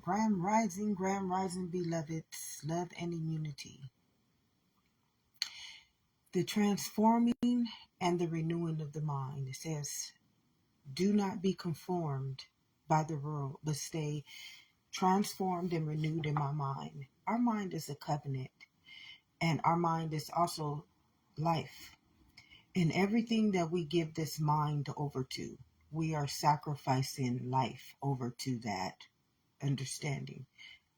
Grand Rising, beloveds, love and immunity. The transforming and the renewing of the mind. It says, do not be conformed by the world, but stay transformed and renewed in my mind. Our mind is a covenant, and our mind is also life. And everything that we give this mind over to, we are sacrificing life over to that understanding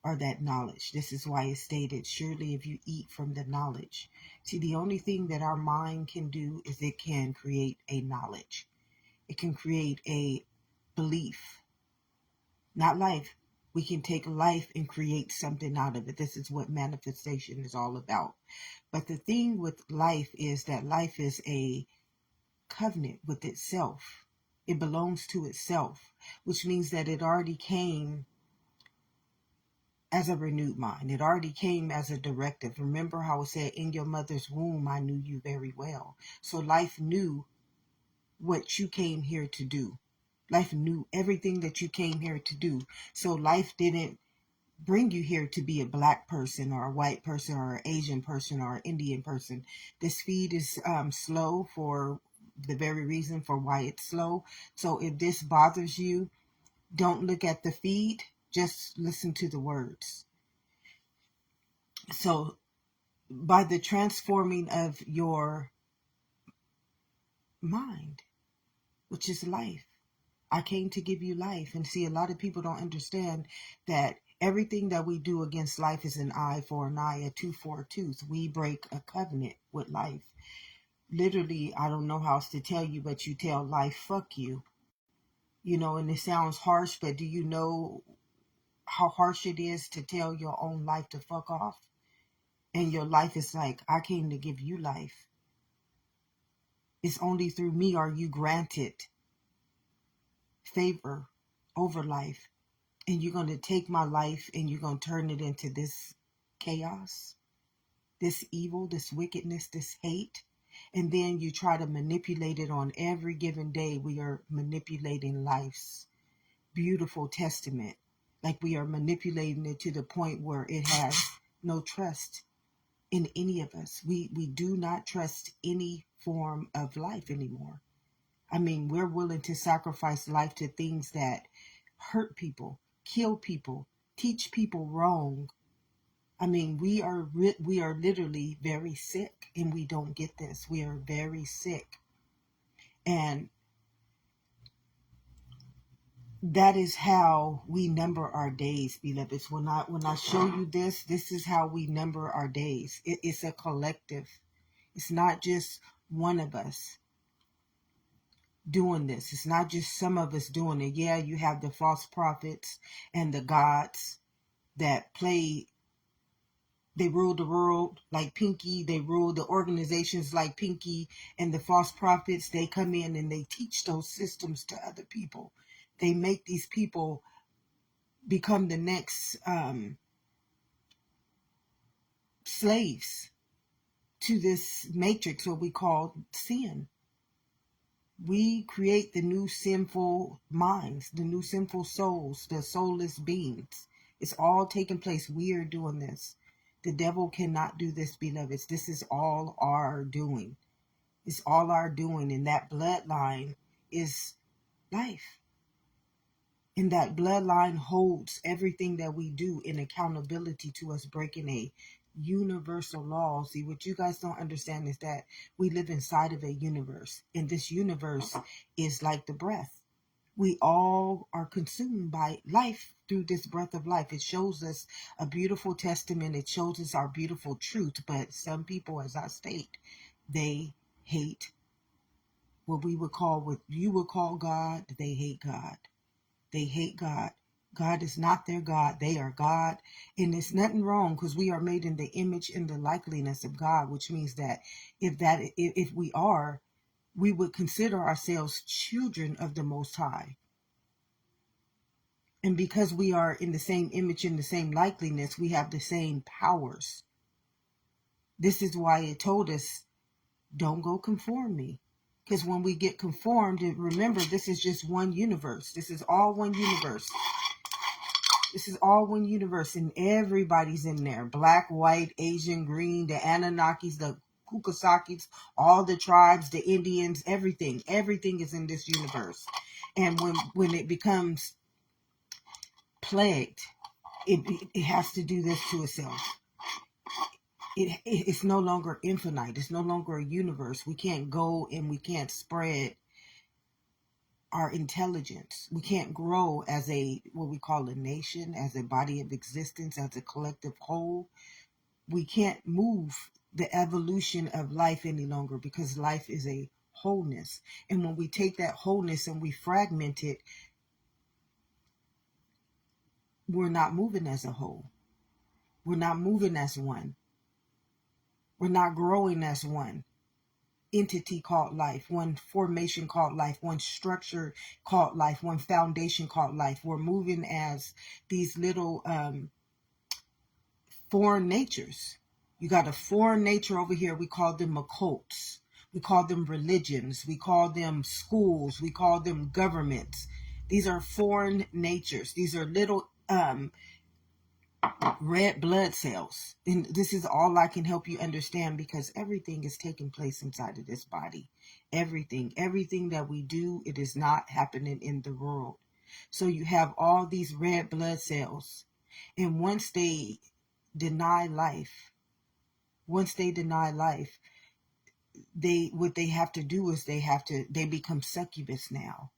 or that knowledge. This is why it stated, surely if you eat from the knowledge. See, the only thing that our mind can do is it can create a knowledge. It can create a belief, not life. We can take life and create something out of it. This is what manifestation is all about. But the thing with life is that life is a covenant with itself. It belongs to itself, which means that it already came as a renewed mind. It already came as a directive. Remember how it said, in your mother's womb, I knew you very well. So life knew what you came here to do. Life knew everything that you came here to do. So life didn't bring you here to be a black person or a white person or an Asian person or an Indian person. This feed is slow for the very reason for why it's slow. So if this bothers you, don't look at the feed, just listen to the words. So by the transforming of your mind, which is life, I came to give you life. And see, a lot of people don't understand that everything that we do against life is an eye for an eye, a tooth for a tooth. We break a covenant with life. Literally, I don't know how else to tell you, but you tell life, fuck you. You know, and it sounds harsh, but do you know how harsh it is to tell your own life to fuck off? And your life is like, I came to give you life. It's only through me are you granted favor over life. And you're going to take my life and you're going to turn it into this chaos, this evil, this wickedness, this hate. And then you try to manipulate it on every given day. We are manipulating life's beautiful testament. Like we are manipulating it to the point where it has no trust in any of us. We do not trust any form of life anymore. I mean, we're willing to sacrifice life to things that hurt people, kill people, teach people wrong. I mean, we are literally very sick, and we don't get this. We are very sick. And that is how we number our days, beloveds. When I show you this, this is how we number our days. It's a collective. It's not just one of us doing this. It's not just some of us doing it. Yeah, you have the false prophets and the gods that play. They rule the world like Pinky. They rule the organizations like Pinky. And the false prophets, they come in and they teach those systems to other people. They make these people become the next slaves to this matrix, what we call sin. We create the new sinful minds, the new sinful souls, the soulless beings. It's all taking place. We are doing this. The devil cannot do this, beloveds. This is all our doing. It's all our doing. And that bloodline is life. And that bloodline holds everything that we do in accountability to us breaking a universal law. See, what you guys don't understand is that we live inside of a universe. And this universe is like the breath. We all are consumed by life through this breath of life. It shows us a beautiful testament. It shows us our beautiful truth. But some people, as I state, they hate what we would call, what you would call God. They hate God. They hate God. God is not their God. They are God. And there's nothing wrong because we are made in the image and the likeness of God, which means that if we are, we would consider ourselves children of the Most High. And because we are in the same image and the same likeness, we have the same powers. This is why it told us, don't go conform me. Because when we get conformed, and remember, this is just one universe. This is all one universe. This is all one universe, and everybody's in there. Black, white, Asian, green, the Anunnakis, the Kukasakis, all the tribes, the Indians, everything. Everything is in this universe. And when it becomes plagued, it has to do this to itself. It's no longer infinite. It's no longer a universe. We can't go and we can't spread our intelligence. We can't grow as what we call a nation, as a body of existence, as a collective whole. We can't move the evolution of life any longer, because life is a wholeness. And when we take that wholeness and we fragment it, we're not moving as a whole. We're not moving as one. We're not growing as one entity called life, one formation called life, one structure called life, one foundation called life. We're moving as these little foreign natures. You got a foreign nature over here. We call them occults. We call them religions. We call them schools. We call them governments. These are foreign natures. These are little red blood cells. And this is all I can help you understand, because everything is taking place inside of this body. Everything that we do, it is not happening in the world. So you have all these red blood cells. And once they deny life, what they have to do is they become succubus now.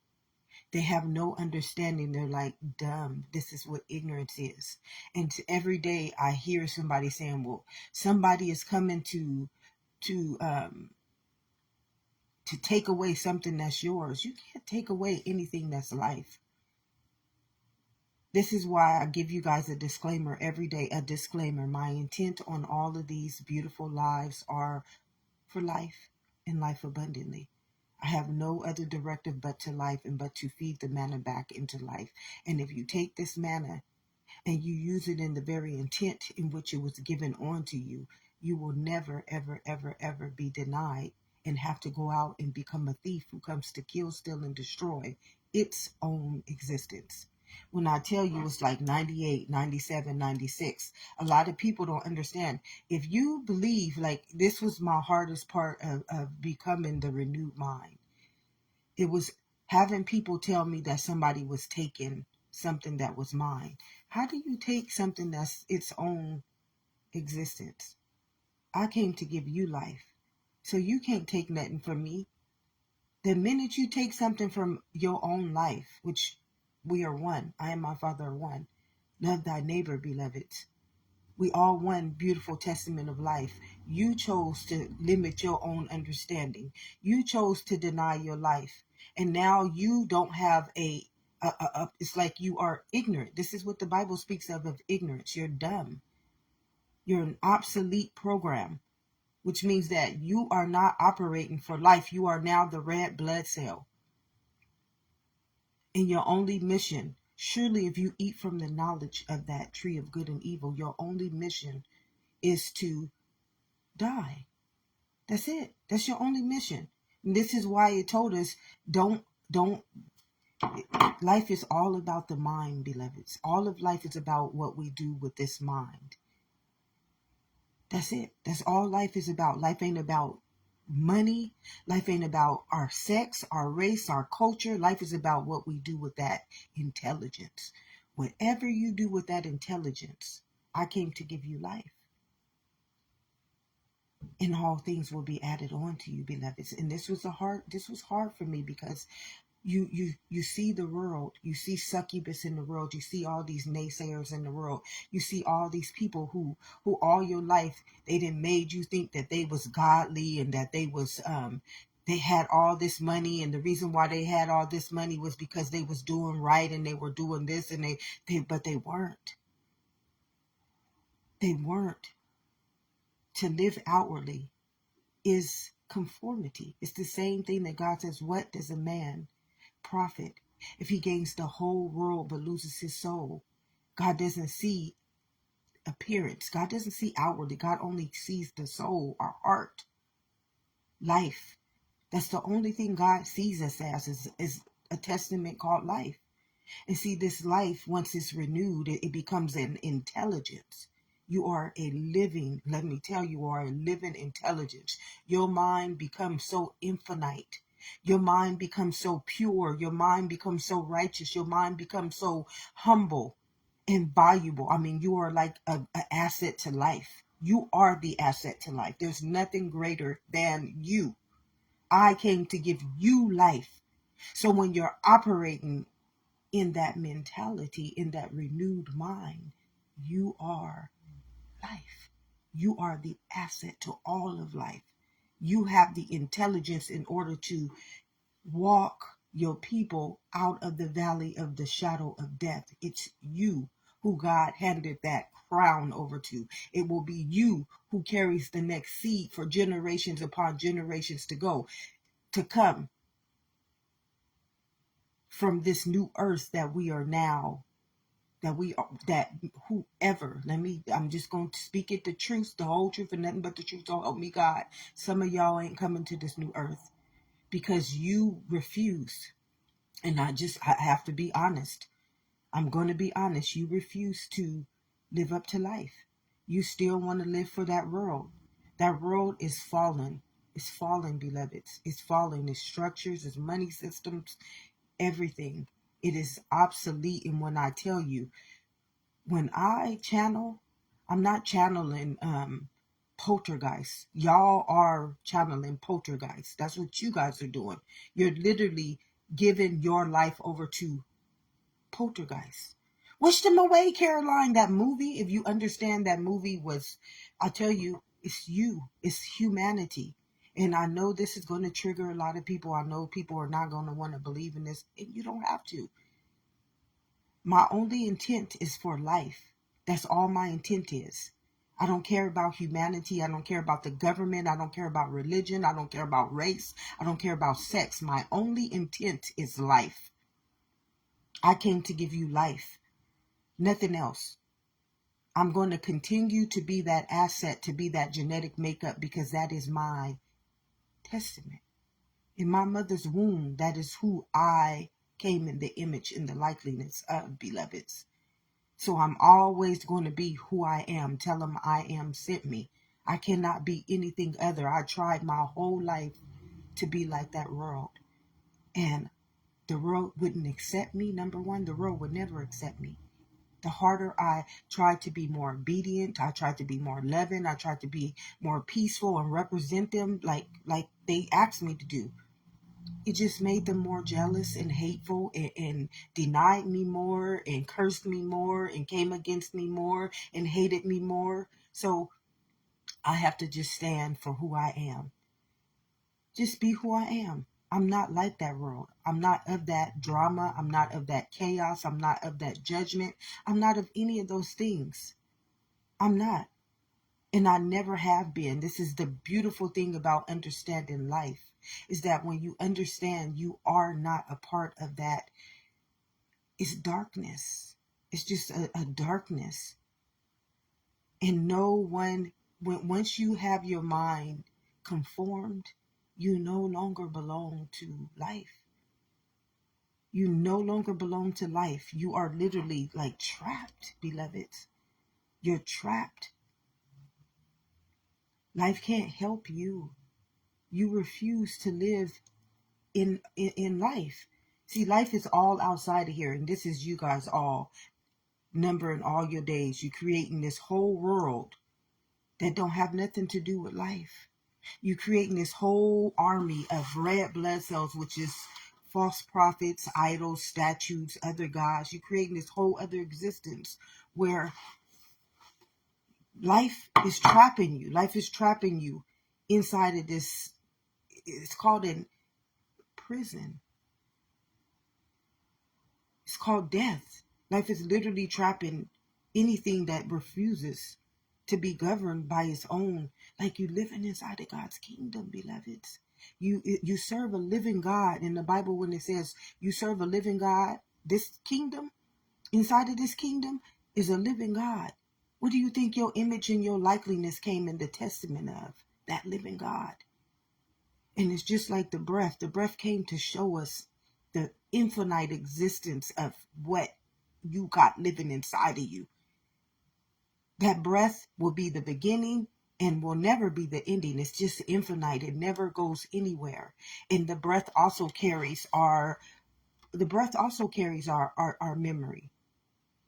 They have no understanding. They're like dumb. This is what ignorance is. And every day I hear somebody saying, well, somebody is coming to take away something that's yours. You can't take away anything that's life. This is why I give you guys a disclaimer every day, a disclaimer. My intent on all of these beautiful lives are for life and life abundantly. I have no other directive but to life, and but to feed the manna back into life. And if you take this manna and you use it in the very intent in which it was given onto you, you will never, ever, ever, ever be denied and have to go out and become a thief who comes to kill, steal, and destroy its own existence. When I tell you it's like 98, 97, 96, a lot of people don't understand. If you believe, like, this was my hardest part of becoming the renewed mind. It was having people tell me that somebody was taking something that was mine. How do you take something that's its own existence? I came to give you life. So you can't take nothing from me. The minute you take something from your own life, which we are one, I and my Father are one. Love thy neighbor, beloveds. We all one beautiful testament of life. You chose to limit your own understanding. You chose to deny your life. And now you don't have it's like you are ignorant. This is what the Bible speaks of ignorance. You're dumb. You're an obsolete program, which means that you are not operating for life. You are now the red blood cell. And your only mission, surely if you eat from the knowledge of that tree of good and evil, your only mission is to die. That's it. That's your only mission. And this is why it told us, don't, life is all about the mind, beloveds. All of life is about what we do with this mind. That's it. That's all life is about. Life ain't about money. Life ain't about our sex, our race, our culture. Life is about what we do with that intelligence. Whatever you do with that intelligence, I came to give you life. And all things will be added on to you, beloveds. And this was hard for me, because you see the world, you see succubus in the world, you see all these naysayers in the world, you see all these people who all your life they done made you think that they was godly, and that they had all this money, and the reason why they had all this money was because they was doing right, and they were doing this, and but they weren't. To live outwardly is conformity. It's the same thing that God says, what does a man profit if he gains the whole world but loses his soul? God doesn't see appearance. God doesn't see outwardly. God only sees the soul, our heart, life. That's the only thing God sees us as, is a testament called life. And see, this life, once it's renewed, it becomes an intelligence. You are a living, let me tell you, are a living intelligence. Your mind becomes so infinite. Your mind becomes so pure. Your mind becomes so righteous. Your mind becomes so humble and valuable. I mean, you are like an asset to life. You are the asset to life. There's nothing greater than you. I came to give you life. So when you're operating in that mentality, in that renewed mind, you are life. You are the asset to all of life. You have the intelligence in order to walk your people out of the valley of the shadow of death. It's you who God handed that crown over to. It will be you who carries the next seed for generations upon generations to come from this new earth that we are now, that whoever, I'm just going to speak it, the truth, the whole truth, and nothing but the truth. So help me God. Some of y'all ain't coming to this new earth because you refuse. And I have to be honest. I'm going to be honest. You refuse to live up to life. You still want to live for that world. That world is fallen. It's falling, beloveds. It's falling. Its structures, its money systems, everything. It is obsolete. And when I tell you, when I channel, I'm not channeling poltergeist. Y'all are channeling poltergeist. That's what you guys are doing. You're literally giving your life over to poltergeist. Wish them away, Caroline. That movie, if you understand that movie was, I tell you, it's you. It's humanity. And I know this is going to trigger a lot of people. I know people are not going to want to believe in this. And you don't have to. My only intent is for life. That's all my intent is. I don't care about humanity. I don't care about the government. I don't care about religion. I don't care about race. I don't care about sex. My only intent is life. I came to give you life. Nothing else. I'm going to continue to be that asset, to be that genetic makeup, because that is my testament. In my mother's womb, that is who I came in the image, in the likeness of, beloveds. So I'm always going to be who I am. Tell them I am sent me. I cannot be anything other. I tried my whole life to be like that world. And the world wouldn't accept me. Number one, the world would never accept me. The harder I tried to be more obedient, I tried to be more loving, I tried to be more peaceful and represent them like they asked me to do. It just made them more jealous and hateful, and denied me more and cursed me more and came against me more and hated me more. So I have to just stand for who I am. Just be who I am. I'm not like that world. I'm not of that drama. I'm not of that chaos. I'm not of that judgment. I'm not of any of those things. I'm not. And I never have been. This is the beautiful thing about understanding life, is that when you understand you are not a part of that, it's darkness. It's just a darkness. And no one, once you have your mind conformed, you no longer belong to life. You no longer belong to life. You are literally like trapped, beloveds. You're trapped. Life can't help you. You refuse to live in life. See, life is all outside of here, and this is you guys all numbering all your days. You're creating this whole world that don't have nothing to do with life. You're creating this whole army of red blood cells, which is false prophets, idols, statues, other gods. You're creating this whole other existence where life is trapping you. Life is trapping you inside of this. It's called a prison. It's called death. Life is literally trapping anything that refuses to be governed by its own. Like you living inside of God's kingdom, beloveds. You serve a living God. In the Bible, when it says you serve a living God, this kingdom, inside of this kingdom is a living God. What do you think your image and your likeliness came in the testament of? That living God. And it's just like the breath. The breath came to show us the infinite existence of what you got living inside of you. That breath will be the beginning and will never be the ending. It's just infinite. It never goes anywhere. And the breath also carries our memory.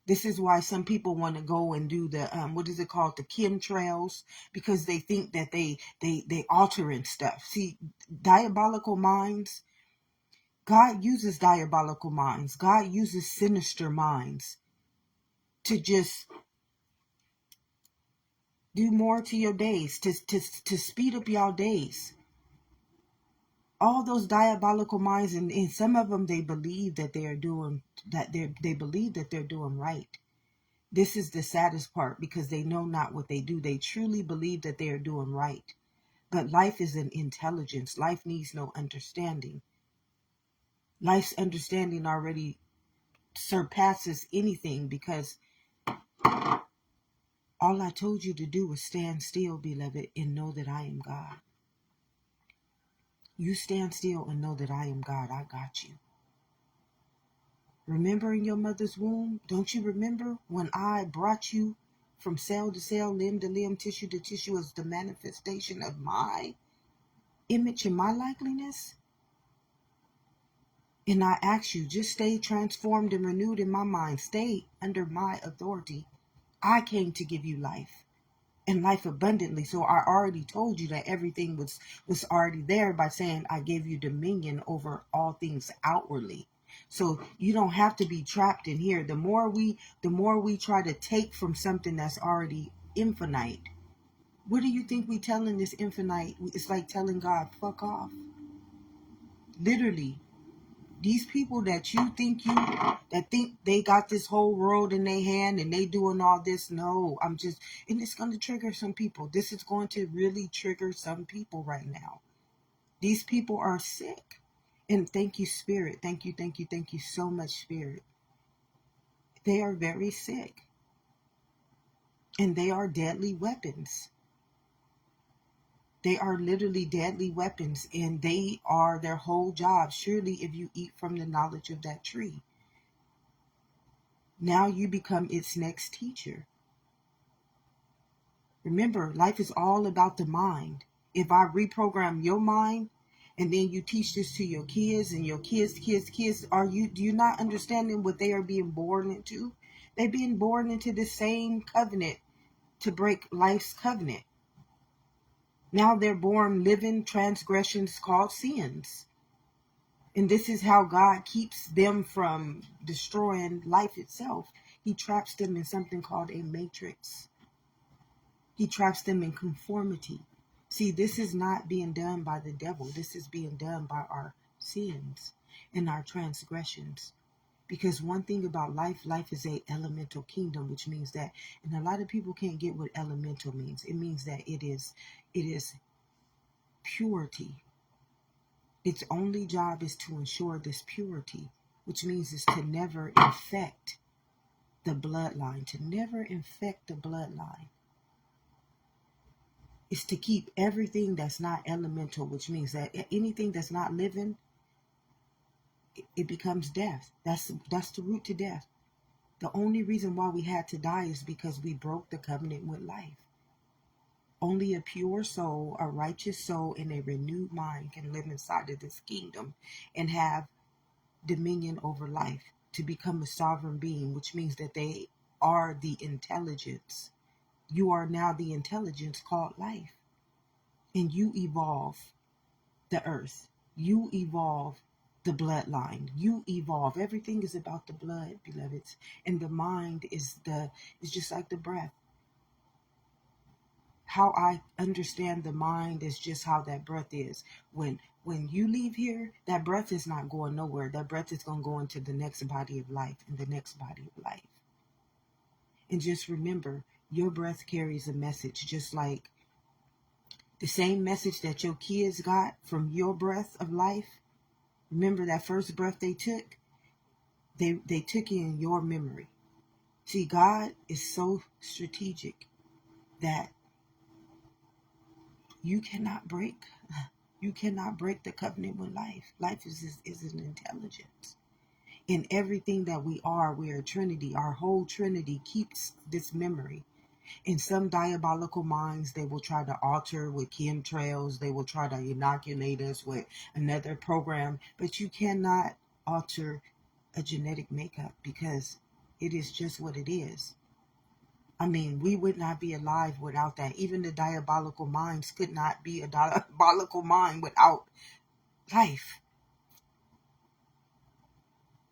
This is why some people want to go and do the what is it called, the chemtrails, because they think that they altering stuff. See, diabolical minds, God uses diabolical minds. God uses sinister minds to just do more to your days, to speed up your days. All those diabolical minds, and some of them, they believe that they believe that they're doing right. This is the saddest part, because they know not what they do. They truly believe that they are doing right. But life is an intelligence. Life needs no understanding. Life's understanding already surpasses anything, because all I told you to do was stand still, beloved, and know that I am God. You stand still and know that I am God. I got you. Remember in your mother's womb? Don't you remember when I brought you from cell to cell, limb to limb, tissue to tissue, as the manifestation of my image and my likeness? And I ask you, just stay transformed and renewed in my mind. Stay under my authority. I came to give you life, and life abundantly. So I already told you that everything was already there by saying I gave you dominion over all things outwardly. So you don't have to be trapped in here. The more we try to take from something that's already infinite, what do you think we telling this infinite? It's like telling God, fuck off. Literally. These people that you think that think they got this whole world in their hand and they doing all this. No, and it's going to trigger some people. This is going to really trigger some people right now. These people are sick. And thank you, Spirit. Thank you so much, Spirit. They are very sick. And they are deadly weapons. They are literally deadly weapons, and they are their whole job. Surely if you eat from the knowledge of that tree, now you become its next teacher. Remember, life is all about the mind. If I reprogram your mind, and then you teach this to your kids and your kids, do you not understanding what they are being born into? They're being born into the same covenant to break life's covenant. Now they're born living transgressions called sins. And this is how God keeps them from destroying life itself. He traps them in something called a matrix. He traps them in conformity. See, this is not being done by the devil. This is being done by our sins and our transgressions. Because one thing about life is a elemental kingdom, which means that, and a lot of people can't get what elemental means. It means that it is purity. Its only job is to ensure this purity, which means is to never infect the bloodline, Is to keep everything that's not elemental, which means that anything that's not living, it becomes death. That's the root to death. The only reason why we had to die is because we broke the covenant with life. Only a pure soul, a righteous soul, and a renewed mind can live inside of this kingdom and have dominion over life, to become a sovereign being, which means that they are the intelligence. You are now the intelligence called life. And you evolve the earth. You evolve the bloodline. You evolve. Everything is about the blood, beloveds. And the mind is just like the breath. How I understand the mind is just how that breath is. When you leave here, that breath is not going nowhere. That breath is going to go into the next body of life and the next body of life. And just remember, your breath carries a message, just like the same message that your kids got from your breath of life. Remember that first breath they took? They took it in your memory. See, God is so strategic that you cannot break You cannot break the covenant with life. Life is an intelligence. In everything that we are a Trinity. Our whole Trinity keeps this memory. In some diabolical minds, they will try to alter with chemtrails. They will try to inoculate us with another program. But you cannot alter a genetic makeup because it is just what it is. I mean, we would not be alive without that. Even the diabolical minds could not be a diabolical mind without life.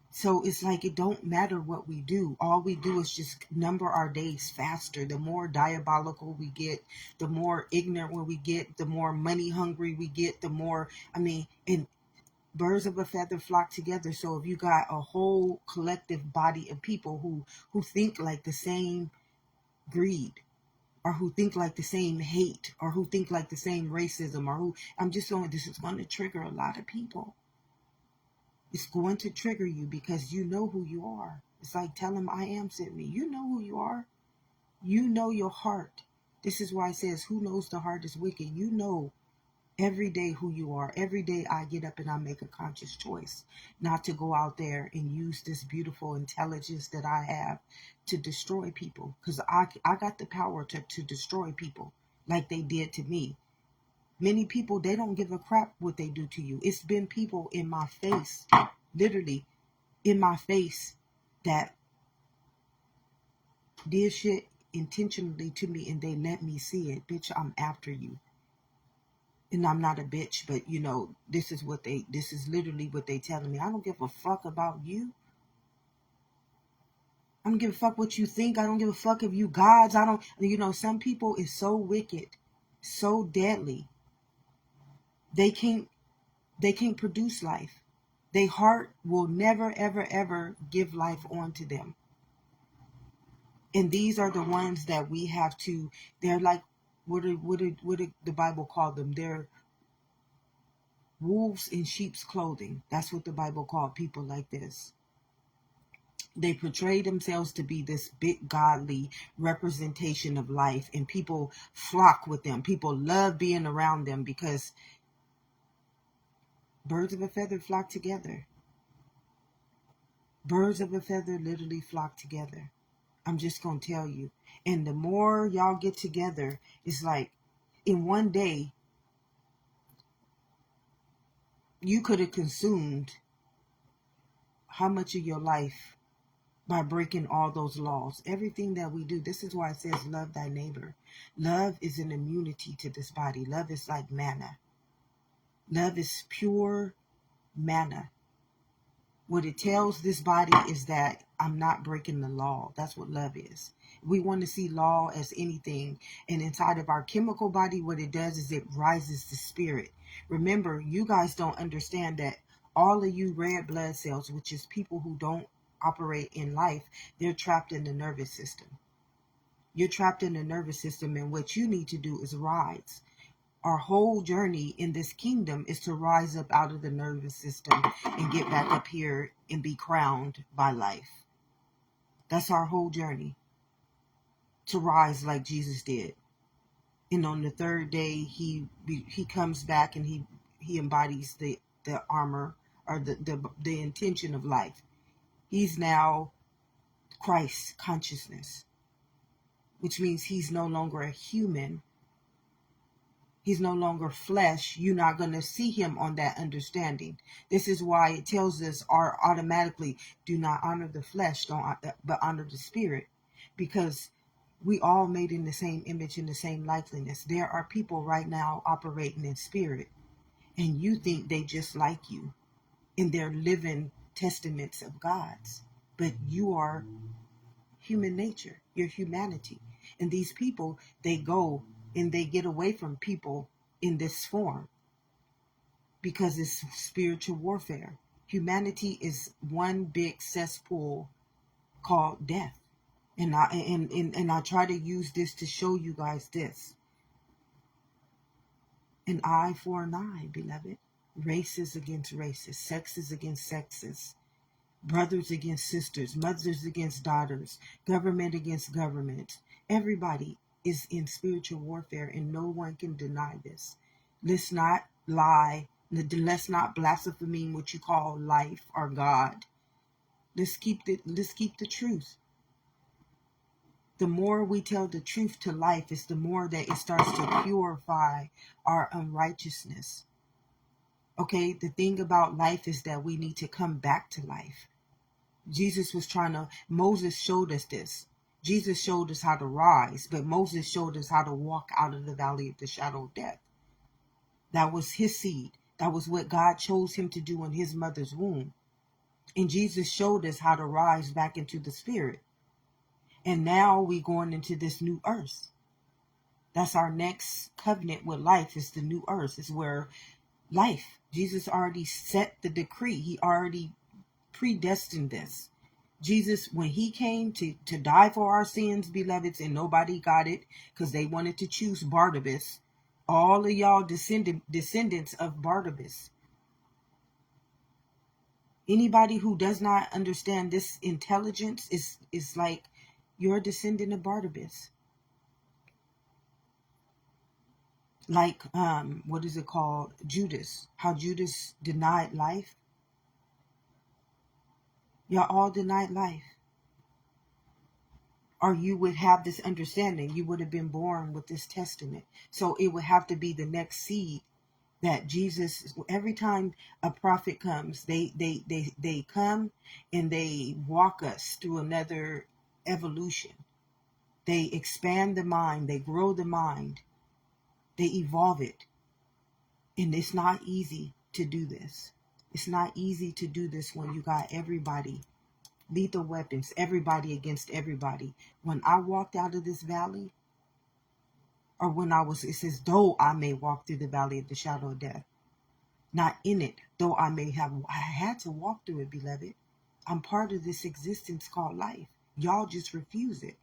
So it's like it don't matter what we do. All we do is just number our days faster. The more diabolical we get, the more ignorant we get, the more money hungry we get, the more, and birds of a feather flock together. So if you got a whole collective body of people who think like the same greed, or who think like the same hate, or who think like the same racism, or who, this is going to trigger a lot of people. It's going to trigger you because you know who you are. It's like, tell them I am sent me. You know who you are. You know your heart. This is why it says, who knows the heart is wicked. You know every day who you are. Every day I get up and I make a conscious choice not to go out there and use this beautiful intelligence that I have to destroy people. Because I got the power to destroy people like they did to me. Many people, they don't give a crap what they do to you. It's been people in my face, literally in my face, that did shit intentionally to me and they let me see it. Bitch, I'm after you. And I'm not a bitch, but this is literally what they telling me. I don't give a fuck about you. I don't give a fuck what you think. I don't give a fuck if you gods. Some people is so wicked, so deadly. They can't produce life. Their heart will never, ever, ever give life on to them. And these are the ones that we have to, they're like, what did the Bible call them? They're wolves in sheep's clothing. That's what the Bible called people like this. They portray themselves to be this big godly representation of life, and people flock with them. People love being around them because birds of a feather flock together. Birds of a feather literally flock together. I'm just going to tell you. And the more y'all get together, it's like in one day, you could have consumed how much of your life by breaking all those laws. Everything that we do. This is why it says love thy neighbor. Love is an immunity to this body. Love is like manna. Love is pure manna. What it tells this body is that I'm not breaking the law. That's what love is. We want to see law as anything. And inside of our chemical body, what it does is it rises the spirit. Remember, you guys don't understand that all of you red blood cells, which is people who don't operate in life, they're trapped in the nervous system. You're trapped in the nervous system, and what you need to do is rise. Our whole journey in this kingdom is to rise up out of the nervous system and get back up here and be crowned by life. That's our whole journey. To rise like Jesus did. And on the third day, he comes back and he embodies the armor, or the intention of life. He's now Christ consciousness, which means he's no longer a human. He's no longer flesh. You're not going to see him on that understanding. This is why it tells us automatically, do not honor the flesh, but honor the spirit. Because we all made in the same image and the same likeness. There are people right now operating in spirit, and you think they just like you, and they're living testaments of God's. But you are human nature. You're humanity. And these people, they go and they get away from people in this form because it's spiritual warfare. Humanity is one big cesspool called death. And I try to use this to show you guys this. An eye for an eye, beloved. Races against races, sexes against sexes, brothers against sisters, mothers against daughters, government against government. Everybody is in spiritual warfare, and no one can deny this. Let's not lie. Let's not blaspheme what you call life or God. Let's keep the truth. The more we tell the truth to life, is the more that it starts to purify our unrighteousness. Okay, the thing about life is that we need to come back to life. Moses showed us this. Jesus showed us how to rise, but Moses showed us how to walk out of the valley of the shadow of death. That was his seed. That was what God chose him to do in his mother's womb. And Jesus showed us how to rise back into the spirit. And now we're going into this new earth. That's our next covenant with life, is the new earth. Is where life, Jesus already set the decree. He already predestined this. Jesus, when he came to die for our sins, beloveds, and nobody got it because they wanted to choose Barnabas. All of y'all descendants of Barnabas. Anybody who does not understand this intelligence is like you're a descendant of Barnabas. Like what is it called? Judas. How Judas denied life. Y'all all denied life. Or you would have this understanding. You would have been born with this testament. So it would have to be the next seed that Jesus, every time a prophet comes, they come and they walk us through another evolution. They expand the mind, they grow the mind, they evolve it. And it's not easy to do this. It's not easy to do this when you got everybody, lethal weapons, everybody against everybody. When I walked out of this valley, or it says, though I may walk through the valley of the shadow of death, not in it, though I had to walk through it, beloved. I'm part of this existence called life. Y'all just refuse it.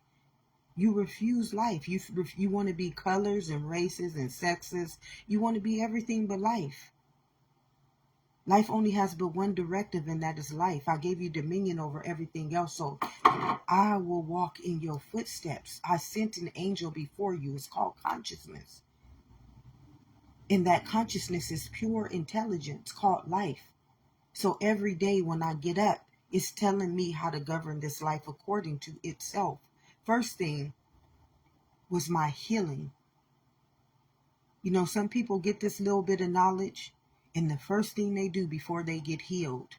You refuse life. You want to be colors and races and sexes. You want to be everything but life. Life only has but one directive, and that is life. I gave you dominion over everything else, so I will walk in your footsteps. I sent an angel before you. It's called consciousness. And that consciousness is pure intelligence called life. So every day when I get up, it's telling me how to govern this life according to itself. First thing was my healing. You know, some people get this little bit of knowledge, and the first thing they do before they get healed,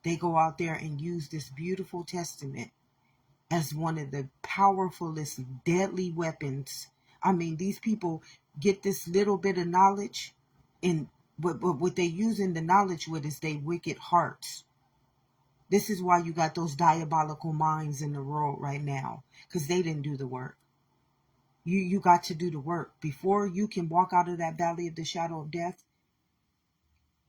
they go out there and use this beautiful testament as one of the powerfulest, deadly weapons. I mean, these people get this little bit of knowledge, and what they using the knowledge with is their wicked hearts. This is why you got those diabolical minds in the world right now, because they didn't do the work. You got to do the work. Before you can walk out of that valley of the shadow of death,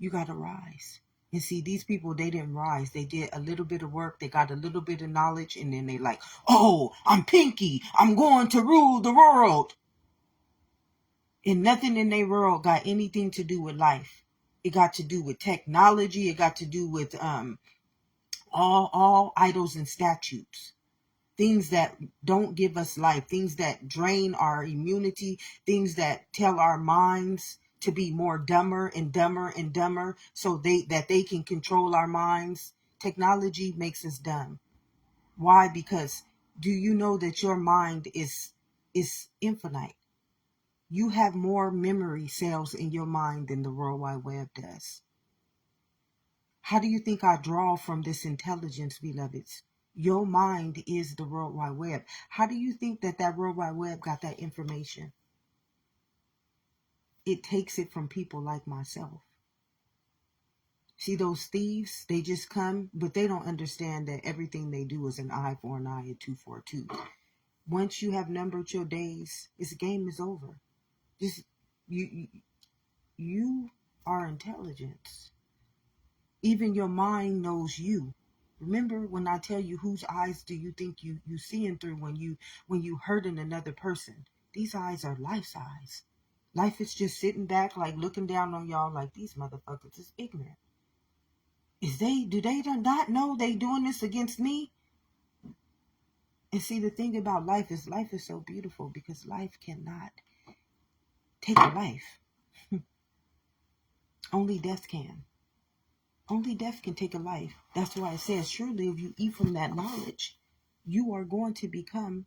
you got to rise. And see, these people, they didn't rise. They did a little bit of work. They got a little bit of knowledge. And then they like, oh, I'm Pinky. I'm going to rule the world. And nothing in their world got anything to do with life. It got to do with technology. It got to do with all idols and statues. Things that don't give us life, things that drain our immunity, things that tell our minds to be more dumber and dumber and dumber so that they can control our minds. Technology makes us dumb. Why? Because do you know that your mind is infinite? You have more memory cells in your mind than the World Wide Web does. How do you think I draw from this intelligence, beloveds? Your mind is the World Wide Web. How do you think that World Wide Web got that information? It takes it from people like myself. See those thieves? They just come, but they don't understand that everything they do is an eye for an eye, a tooth for a tooth. Once you have numbered your days, this game is over. Just you are intelligence. Even your mind knows you. Remember when I tell you, whose eyes do you think you seeing through when you hurting another person? These eyes are life's eyes. Life is just sitting back, like looking down on y'all like these motherfuckers is ignorant. Do they not know they doing this against me? And see, the thing about life is so beautiful because life cannot take a life. Only death can. Only death can take a life. That's why it says, surely if you eat from that knowledge, you are going to become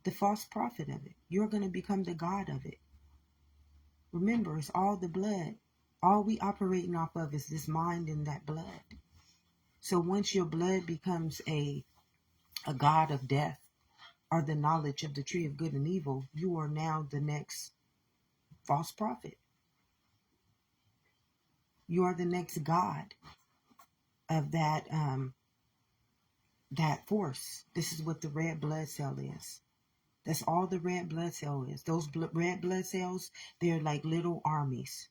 the false prophet of it. You're going to become the God of it. Remember, it's all the blood. All we operating off of is this mind and that blood. So once your blood becomes a God of death or the knowledge of the tree of good and evil, you are now the next false prophet. You are the next God of that force. This is what the red blood cell is. That's all the red blood cell is. Those red blood cells, they're like little armies.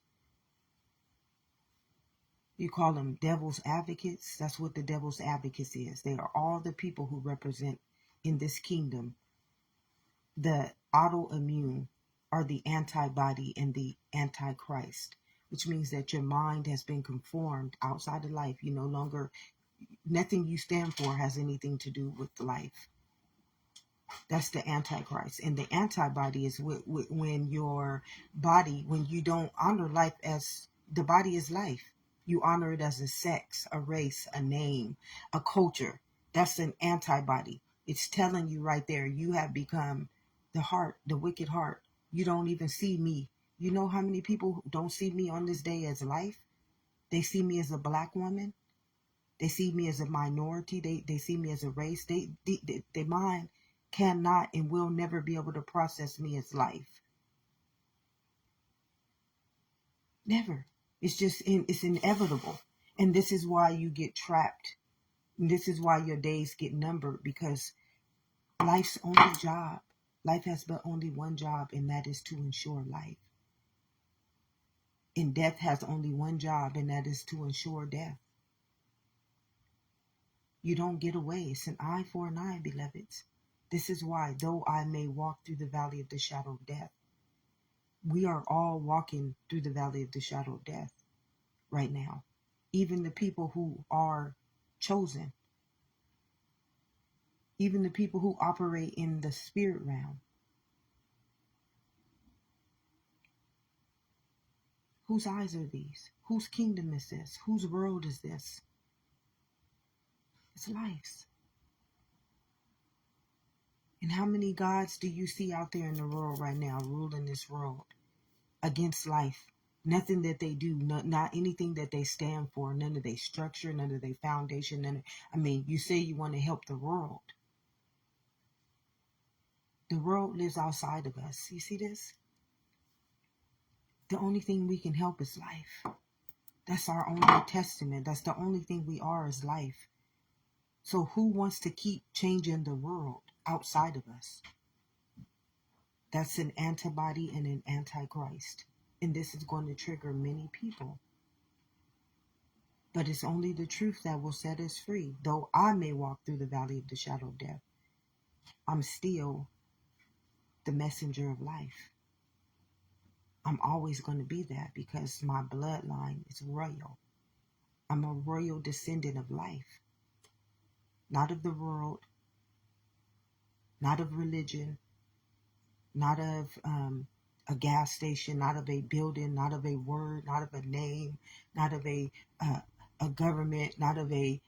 You call them devil's advocates. That's what the devil's advocates is. They are all the people who represent in this kingdom the autoimmune or the antibody and the antichrist, which means that your mind has been conformed outside of life. You no longer, nothing you stand for has anything to do with life. That's the antichrist. And the antibody is when your body, when you don't honor life as the body is life, you honor it as a sex, a race, a name, a culture. That's an antibody. It's telling you right there, you have become the heart, the wicked heart. You don't even see me. You know how many people don't see me on this day as life? They see me as a black woman. They see me as a minority. They see me as a race. Their mind cannot and will never be able to process me as life. Never. It's inevitable. And this is why you get trapped. And this is why your days get numbered, because life's only job, life has but only one job, and that is to ensure life. And death has only one job, and that is to ensure death. You don't get away. It's an eye for an eye, beloveds. This is why, though I may walk through the valley of the shadow of death, we are all walking through the valley of the shadow of death right now. Even the people who are chosen, even the people who operate in the spirit realm. Whose eyes are these? Whose kingdom is this? Whose world is this? It's life's. And how many gods do you see out there in the world right now, ruling this world against life? Nothing that they do, not anything that they stand for, none of their structure, none of their foundation. You say you want to help the world. The world lives outside of us. You see this? The only thing we can help is life. That's our only testament. That's the only thing we are is life. So who wants to keep changing the world outside of us? That's an antibody and an antichrist. And this is going to trigger many people. But it's only the truth that will set us free. Though I may walk through the valley of the shadow of death, I'm still the messenger of life. I'm always going to be that because my bloodline is royal. I'm a royal descendant of life. Not of the world, not of religion, not of a gas station, not of a building, not of a word, not of a name, not of a government, not of a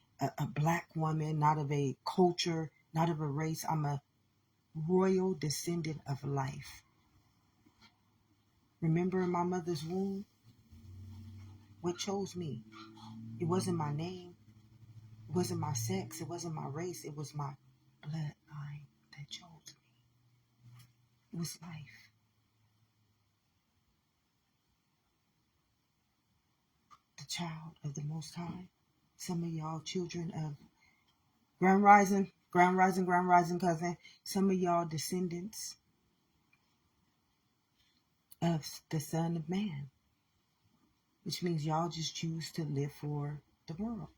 black woman, not of a culture, not of a race. I'm a royal descendant of life. Remember in my mother's womb, what chose me? It wasn't my name. It wasn't my sex. It wasn't my race. It was my bloodline that chose me. It was life. The child of the Most High. Some of y'all children of Grand Rising, cousin. Some of y'all descendants of the Son of Man, which means y'all just choose to live for the world.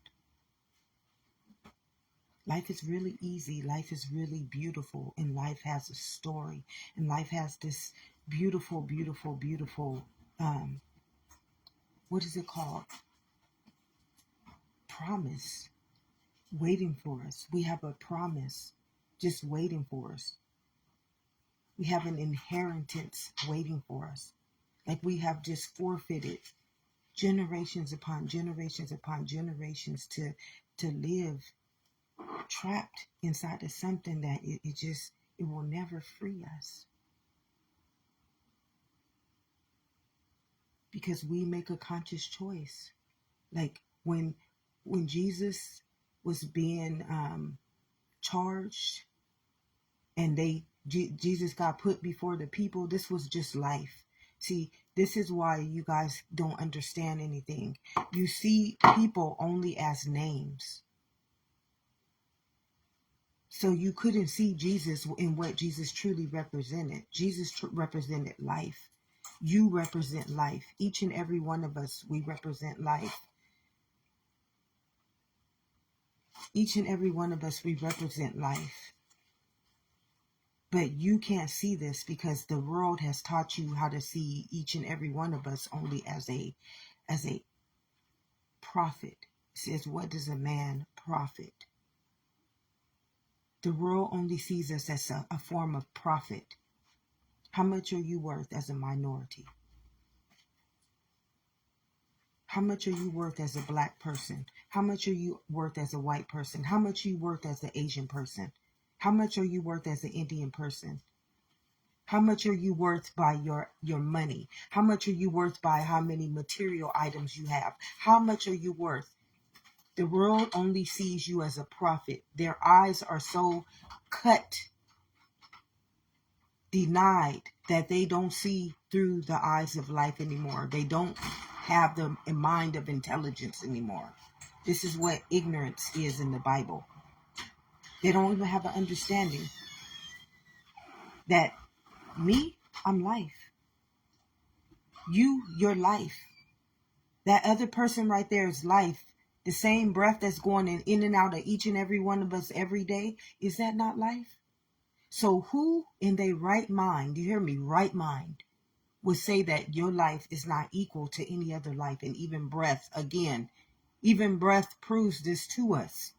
Life is really easy. Life is really beautiful. And life has a story. And life has this beautiful, beautiful, beautiful, what is it called? Promise waiting for us. We have a promise just waiting for us. We have an inheritance waiting for us. Like we have just forfeited generations upon generations upon generations to live trapped inside of something that it will never free us, because we make a conscious choice. Like when Jesus was being charged, and Jesus got put before the people, this was just life. See, this is why you guys don't understand anything. You see people only as names. So you couldn't see Jesus in what Jesus truly represented. Jesus represented life. You represent life. Each and every one of us, we represent life. Each and every one of us, we represent life. But you can't see this because the world has taught you how to see each and every one of us only as a prophet. It says, what does a man profit? The world only sees us as a form of profit. How much are you worth as a minority? How much are you worth as a black person? How much are you worth as a white person? How much are you worth as an Asian person? How much are you worth as an Indian person? How much are you worth by your money? How much are you worth by how many material items you have? How much are you worth? The world only sees you as a prophet. Their eyes are so cut, denied, that they don't see through the eyes of life anymore. They don't have the mind of intelligence anymore. This is what ignorance is in the Bible. They don't even have an understanding that me, I'm life. You're life. That other person right there is life. The same breath that's going in and out of each and every one of us every day, is that not life? So who in their right mind, you hear me, right mind, would say that your life is not equal to any other life? And even breath, again, even breath proves this to us.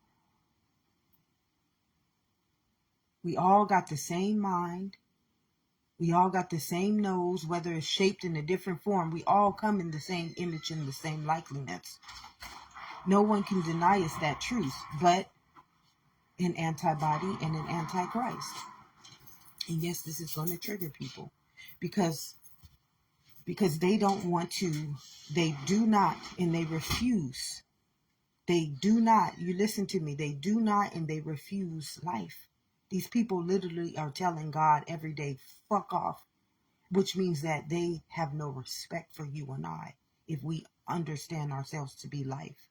We all got the same mind. We all got the same nose, whether it's shaped in a different form. We all come in the same image and the same likeliness. No one can deny us that truth, but an antibody and an antichrist. And yes, this is going to trigger people because they don't want to, they do not, and they refuse. They do not, you listen to me, they do not, and they refuse life. These people literally are telling God every day, fuck off, which means that they have no respect for you and I if we understand ourselves to be life.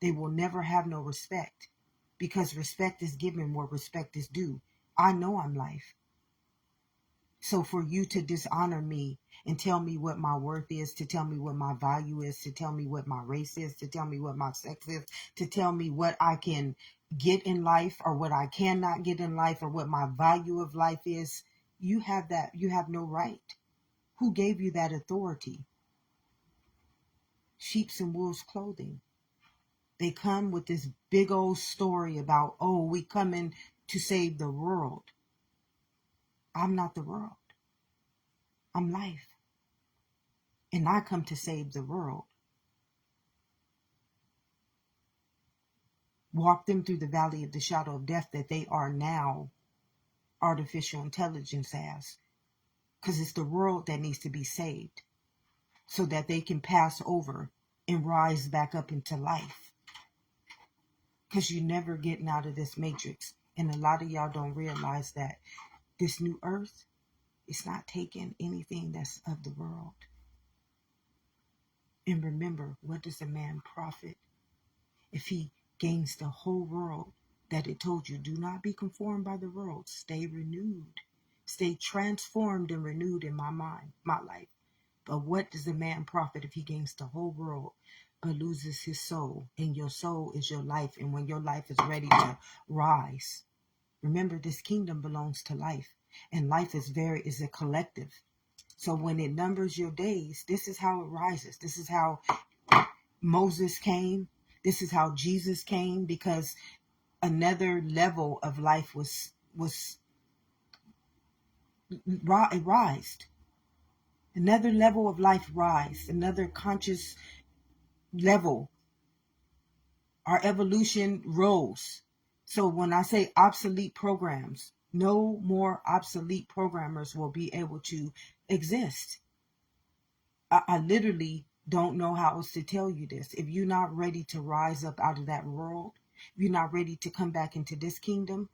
They will never have no respect, because respect is given where respect is due. I know I'm life. So for you to dishonor me and tell me what my worth is, to tell me what my value is, to tell me what my race is, to tell me what my sex is, to tell me what I can get in life or what I cannot get in life, or what my value of life is, you have no right. Who gave you that authority? Sheep's and wolves clothing. They come with this big old story about, oh, we coming to save the world. I'm not the world. I'm life. And I come to save the world. Walk them through the valley of the shadow of death that they are now artificial intelligence as. Because it's the world that needs to be saved so that they can pass over and rise back up into life. Because you're never getting out of this matrix. And a lot of y'all don't realize that this new earth is not taking anything that's of the world. And remember, what does a man profit if he gains the whole world? That it told you, do not be conformed by the world. Stay renewed. Stay transformed and renewed in my mind, my life. But what does a man profit if he gains the whole world but loses his soul? And your soul is your life. And when your life is ready to rise, remember, this kingdom belongs to life. And life is a collective. So when it numbers your days, this is how it rises. This is how Moses came. This is how Jesus came, because another level of life was rised. Another level of life rised. Another conscious level. Our evolution rose. So when I say obsolete programs, no more obsolete programmers will be able to exist. I literally don't know how else to tell you this. If you're not ready to rise up out of that world, if you're not ready to come back into this kingdom,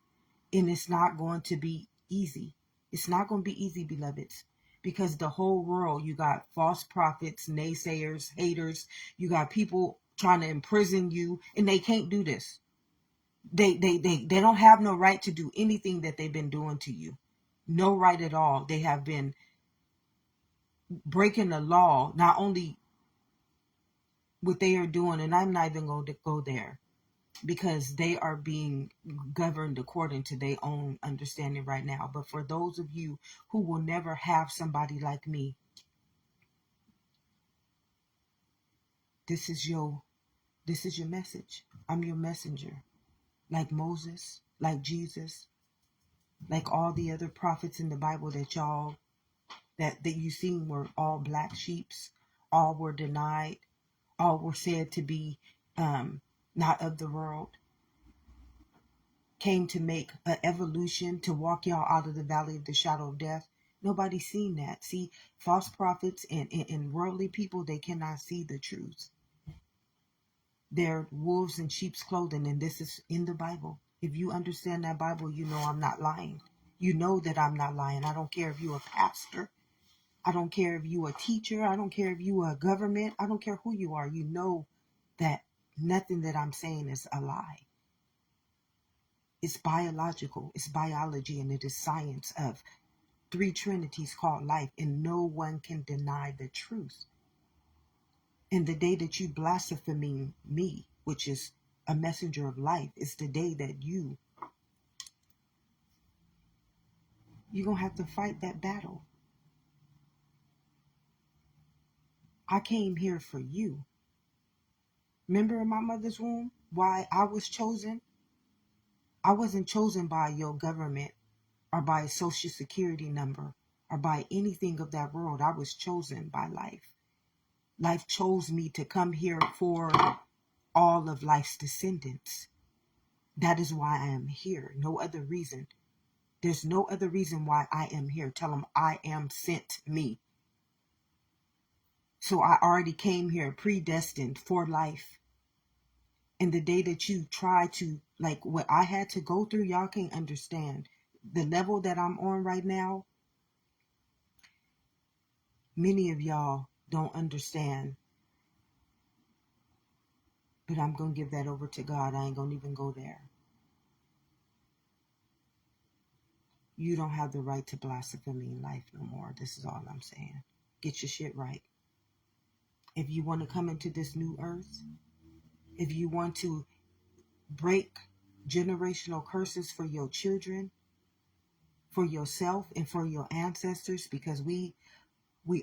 and it's not going to be easy. It's not going to be easy, beloveds, because the whole world, you got false prophets, naysayers, haters, you got people trying to imprison you, and they can't do this. They don't have no right to do anything that they've been doing to you. No right at all. They have been breaking the law, not only what they are doing, and I'm not even going to go there, because they are being governed according to their own understanding right now. But for those of you who will never have somebody like me, this is your message. I'm your messenger. Like Moses, like Jesus, like all the other prophets in the Bible that y'all that you seen were all black sheeps, all were denied, all were said to be not of the world, came to make an evolution to walk y'all out of the valley of the shadow of death. Nobody's seen that. See, false prophets and worldly people, they cannot see the truth. They're wolves in sheep's clothing, and this is in the Bible. If you understand that Bible, you know I'm not lying. You know that I'm not lying. I don't care if you're a pastor. I don't care if you're a teacher. I don't care if you're a government. I don't care who you are. You know that nothing that I'm saying is a lie. It's biological. It's biology, and it is science of three trinities called life, and no one can deny the truth. And the day that you blaspheme me, which is a messenger of life, is the day that you're going to have to fight that battle. I came here for you. Remember in my mother's womb, why I was chosen? I wasn't chosen by your government or by a social security number or by anything of that world. I was chosen by life. Life chose me to come here for all of life's descendants. That is why I am here. No other reason. There's no other reason why I am here. Tell them I am sent me. So I already came here predestined for life. And the day that you try to, like what I had to go through, y'all can't understand. The level that I'm on right now, many of y'all don't understand. But I'm going to give that over to God. I ain't going to even go there. You don't have the right to blaspheme in life no more. This is all I'm saying. Get your shit right. If you want to come into this new earth, if you want to break generational curses for your children, for yourself, and for your ancestors, because we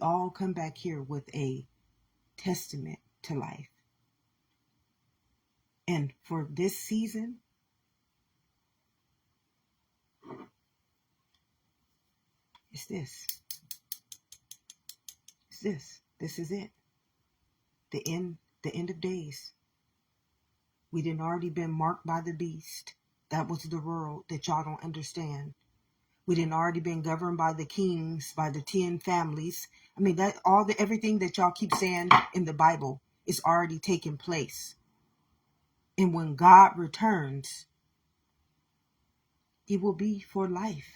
all come back here with a testament to life. And for this season, it's this. It's this. This is it. The end of days. We didn't already been marked by the beast. That was the world that y'all don't understand. We didn't already been governed by the kings, by the 10 families. I mean, that everything that y'all keep saying in the Bible is already taking place. And when God returns, it will be for life.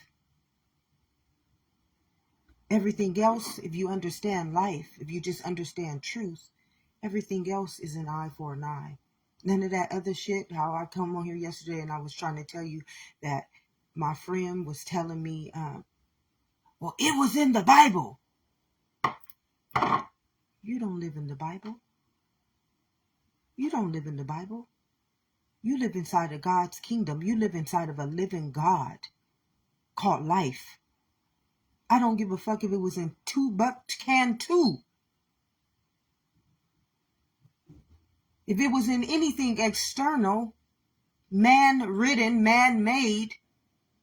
Everything else, if you understand life, if you just understand truth, everything else is an eye for an eye. None of that other shit. How I come on here yesterday and I was trying to tell you that my friend was telling me, well, it was in the Bible. You don't live in the Bible. You don't live in the Bible. You live inside of God's kingdom. You live inside of a living God called life. I don't give a fuck if it was in can 2. If it was in anything external, man-ridden, man-made,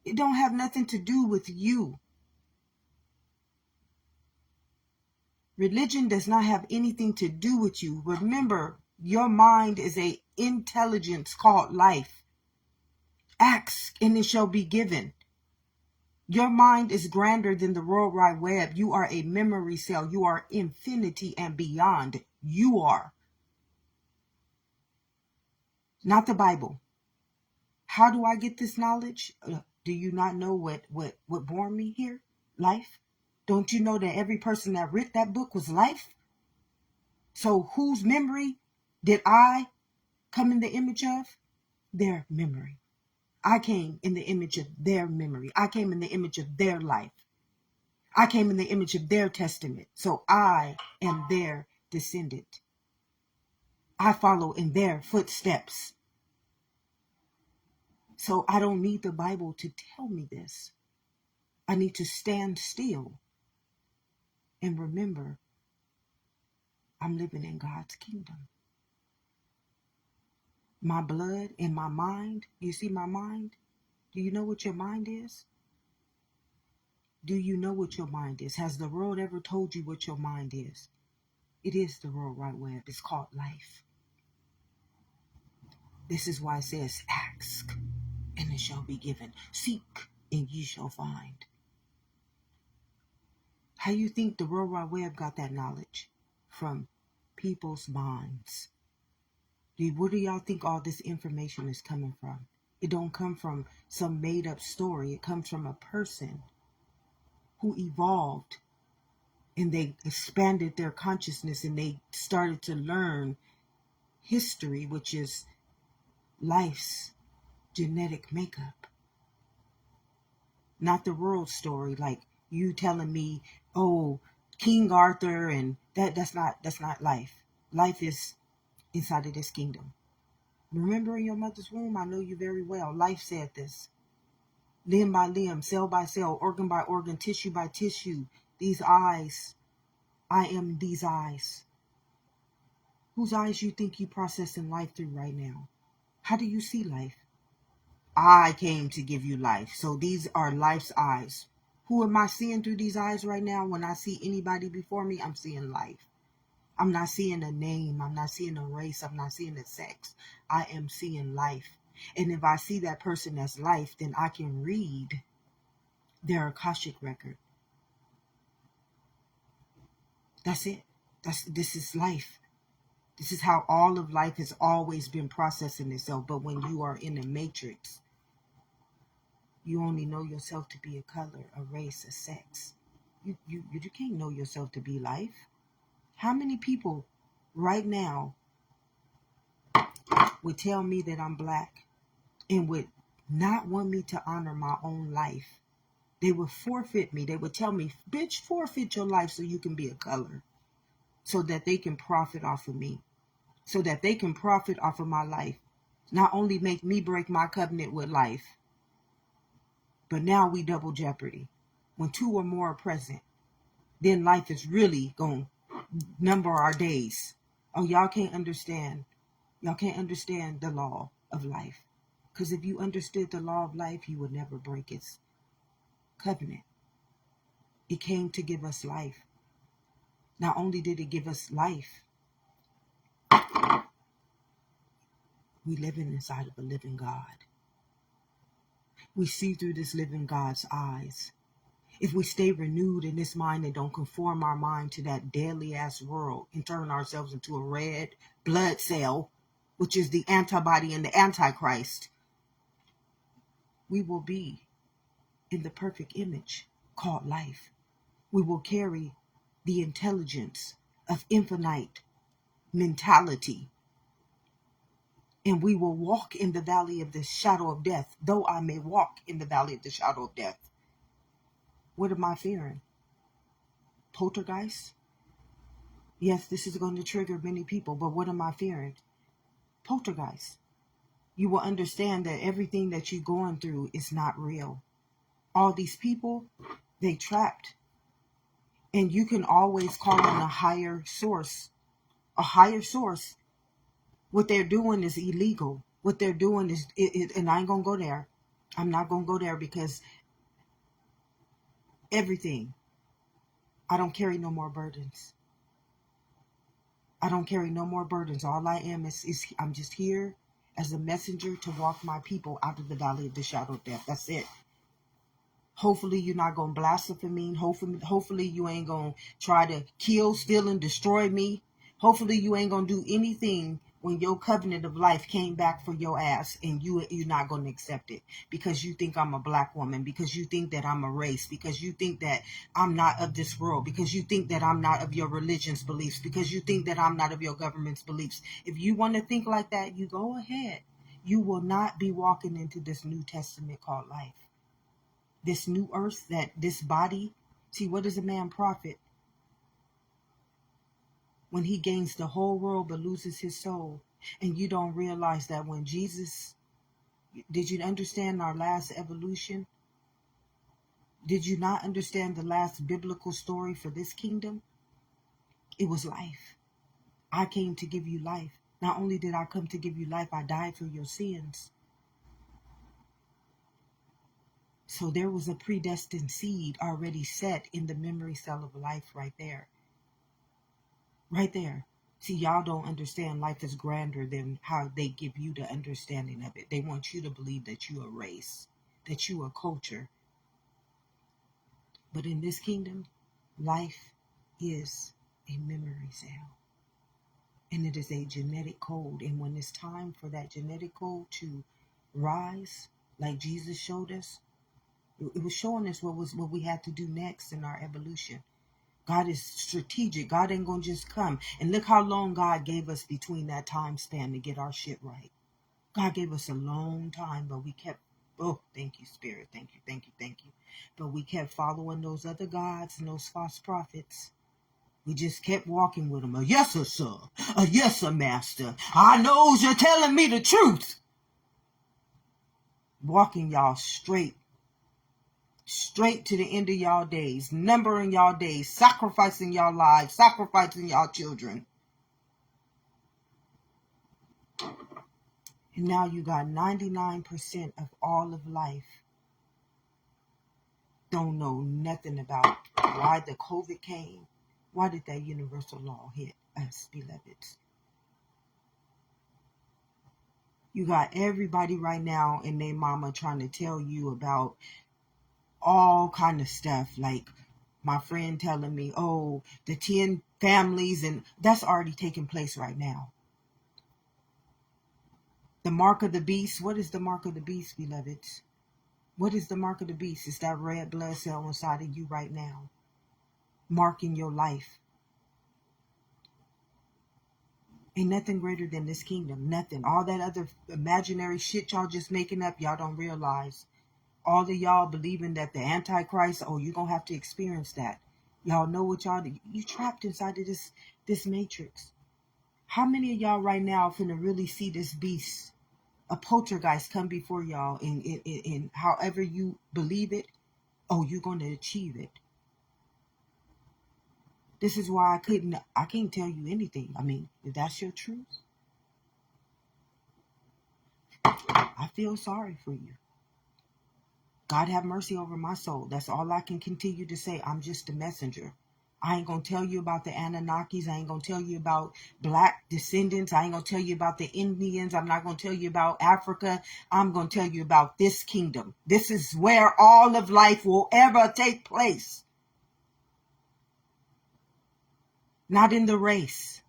it don't have nothing to do with you. Religion does not have anything to do with you. Remember, Your mind is a intelligence called life. Ask and it shall be given. Your mind is grander than the World Wide Web. You are a memory cell. You are infinity and beyond. You are. Not the Bible. How do I get this knowledge? Do you not know what born me here? Life. Don't you know that every person that wrote that book was life? So whose memory did I come in the image of? Their memory. I came in the image of their memory. I came in the image of their life. I came in the image of their testament. So I am their descendant. I follow in their footsteps. So I don't need the Bible to tell me this. I need to stand still and remember I'm living in God's kingdom. My blood and my mind. You see my mind? Do you know what your mind is? Do you know what your mind is? Has the world ever told you what your mind is? It is the World Wide Web. It's called life. This is why it says, ask and it shall be given. Seek and ye shall find. How you think the World Wide Web got that knowledge? From people's minds. Where do y'all think all this information is coming from? It don't come from some made up story. It comes from a person who evolved and they expanded their consciousness and they started to learn history, which is life's genetic makeup. Not the world story, like you telling me, oh, King Arthur, and that's not life. Life is inside of this kingdom. Remember in your mother's womb, I know you very well. Life said this. Limb by limb, cell by cell, organ by organ, tissue by tissue. These eyes, I am these eyes. Whose eyes you think you processing life through right now? How do you see life? I came to give you life. So these are life's eyes. Who am I seeing through these eyes right now? When I see anybody before me, I'm seeing life. I'm not seeing a name. I'm not seeing a race. I'm not seeing a sex. I am seeing life. And if I see that person as life, then I can read their Akashic record. That's it. This is life. This is how all of life has always been processing itself. But when you are in a matrix, you only know yourself to be a color, a race, a sex. You can't know yourself to be life. How many people right now would tell me that I'm black and would not want me to honor my own life? They would forfeit me. They would tell me, bitch, forfeit your life so you can be a color, so that they can profit off of me, so that they can profit off of my life. Not only make me break my covenant with life, but now we double jeopardy. When two or more are present, then life is really going to number our days. Oh, y'all can't understand. Y'all can't understand the law of life. Because if you understood the law of life, you would never break its covenant. It came to give us life. Not only did it give us life, we live inside of a living God. We see through this living God's eyes. If we stay renewed in this mind and don't conform our mind to that deadly ass world and turn ourselves into a red blood cell, which is the antibody and the antichrist, we will be in the perfect image called life. We will carry the intelligence of infinite mentality. And we will walk in the valley of the shadow of death. Though I may walk in the valley of the shadow of death. What am I fearing? Poltergeist? Yes, this is going to trigger many people, but what am I fearing? Poltergeist. You will understand that everything that you're going through is not real. All these people, they trapped. And you can always call on a higher source. A higher source. What they're doing is illegal. What they're doing is, and I ain't going to go there. I'm not going to go there because everything. I don't carry no more burdens. I don't carry no more burdens. All I am is I'm just here as a messenger to walk my people out of the valley of the shadow of death. That's it. Hopefully you're not going to blaspheme. Hopefully you ain't going to try to kill, steal, and destroy me. Hopefully you ain't going to do anything when your covenant of life came back for your ass and you're not going to accept it because you think I'm a black woman, because you think that I'm a race, because you think that I'm not of this world, because you think that I'm not of your religion's beliefs, because you think that I'm not of your government's beliefs. If you want to think like that, you go ahead. You will not be walking into this New Testament called life. This new earth, that this body. See, what does a man profit when he gains the whole world but loses his soul? And you don't realize that when Jesus, did you understand our last evolution? Did you not understand the last biblical story for this kingdom? It was life. I came to give you life. Not only did I come to give you life, I died for your sins. So there was a predestined seed already set in the memory cell of life right there. Right there. See, y'all don't understand life is grander than how they give you the understanding of it. They want you to believe that you're a race, that you're a culture. But in this kingdom, life is a memory cell. And it is a genetic code. And when it's time for that genetic code to rise, like Jesus showed us, it was showing us what we had to do next in our evolution. God is strategic. God ain't going to just come. And look how long God gave us between that time span to get our shit right. God gave us a long time, but we kept, oh, thank you, Spirit. Thank you, thank you, thank you. But we kept following those other gods and those false prophets. We just kept walking with them. A yes, sir. A yes, sir, master. I knows you're telling me the truth. Walking y'all straight to the end of y'all days, numbering y'all days, sacrificing y'all lives, sacrificing y'all children. And now you got 99% of all of life don't know nothing about why the COVID came. Why did that universal law hit us, beloveds? You got everybody right now and their mama trying to tell you about all kind of stuff, like my friend telling me, oh, the 10 families, and that's already taking place right now. The mark of the beast. What is the mark of the beast, beloveds? What is the mark of the beast? It's that red blood cell inside of you right now, marking your life. Ain't nothing greater than this kingdom. Nothing. All that other imaginary shit y'all just making up, y'all don't realize. All of y'all believing that the Antichrist, oh, you're going to have to experience that. Y'all know what y'all do. You trapped inside of this matrix. How many of y'all right now finna really see this beast, a poltergeist, come before y'all in however you believe it? Oh, you're going to achieve it. This is why I can't tell you anything. I mean, if that's your truth, I feel sorry for you. God have mercy over my soul. That's all I can continue to say. I'm just a messenger. I ain't going to tell you about the Anunnakis. I ain't going to tell you about black descendants. I ain't going to tell you about the Indians. I'm not going to tell you about Africa. I'm going to tell you about this kingdom. This is where all of life will ever take place. Not in the race.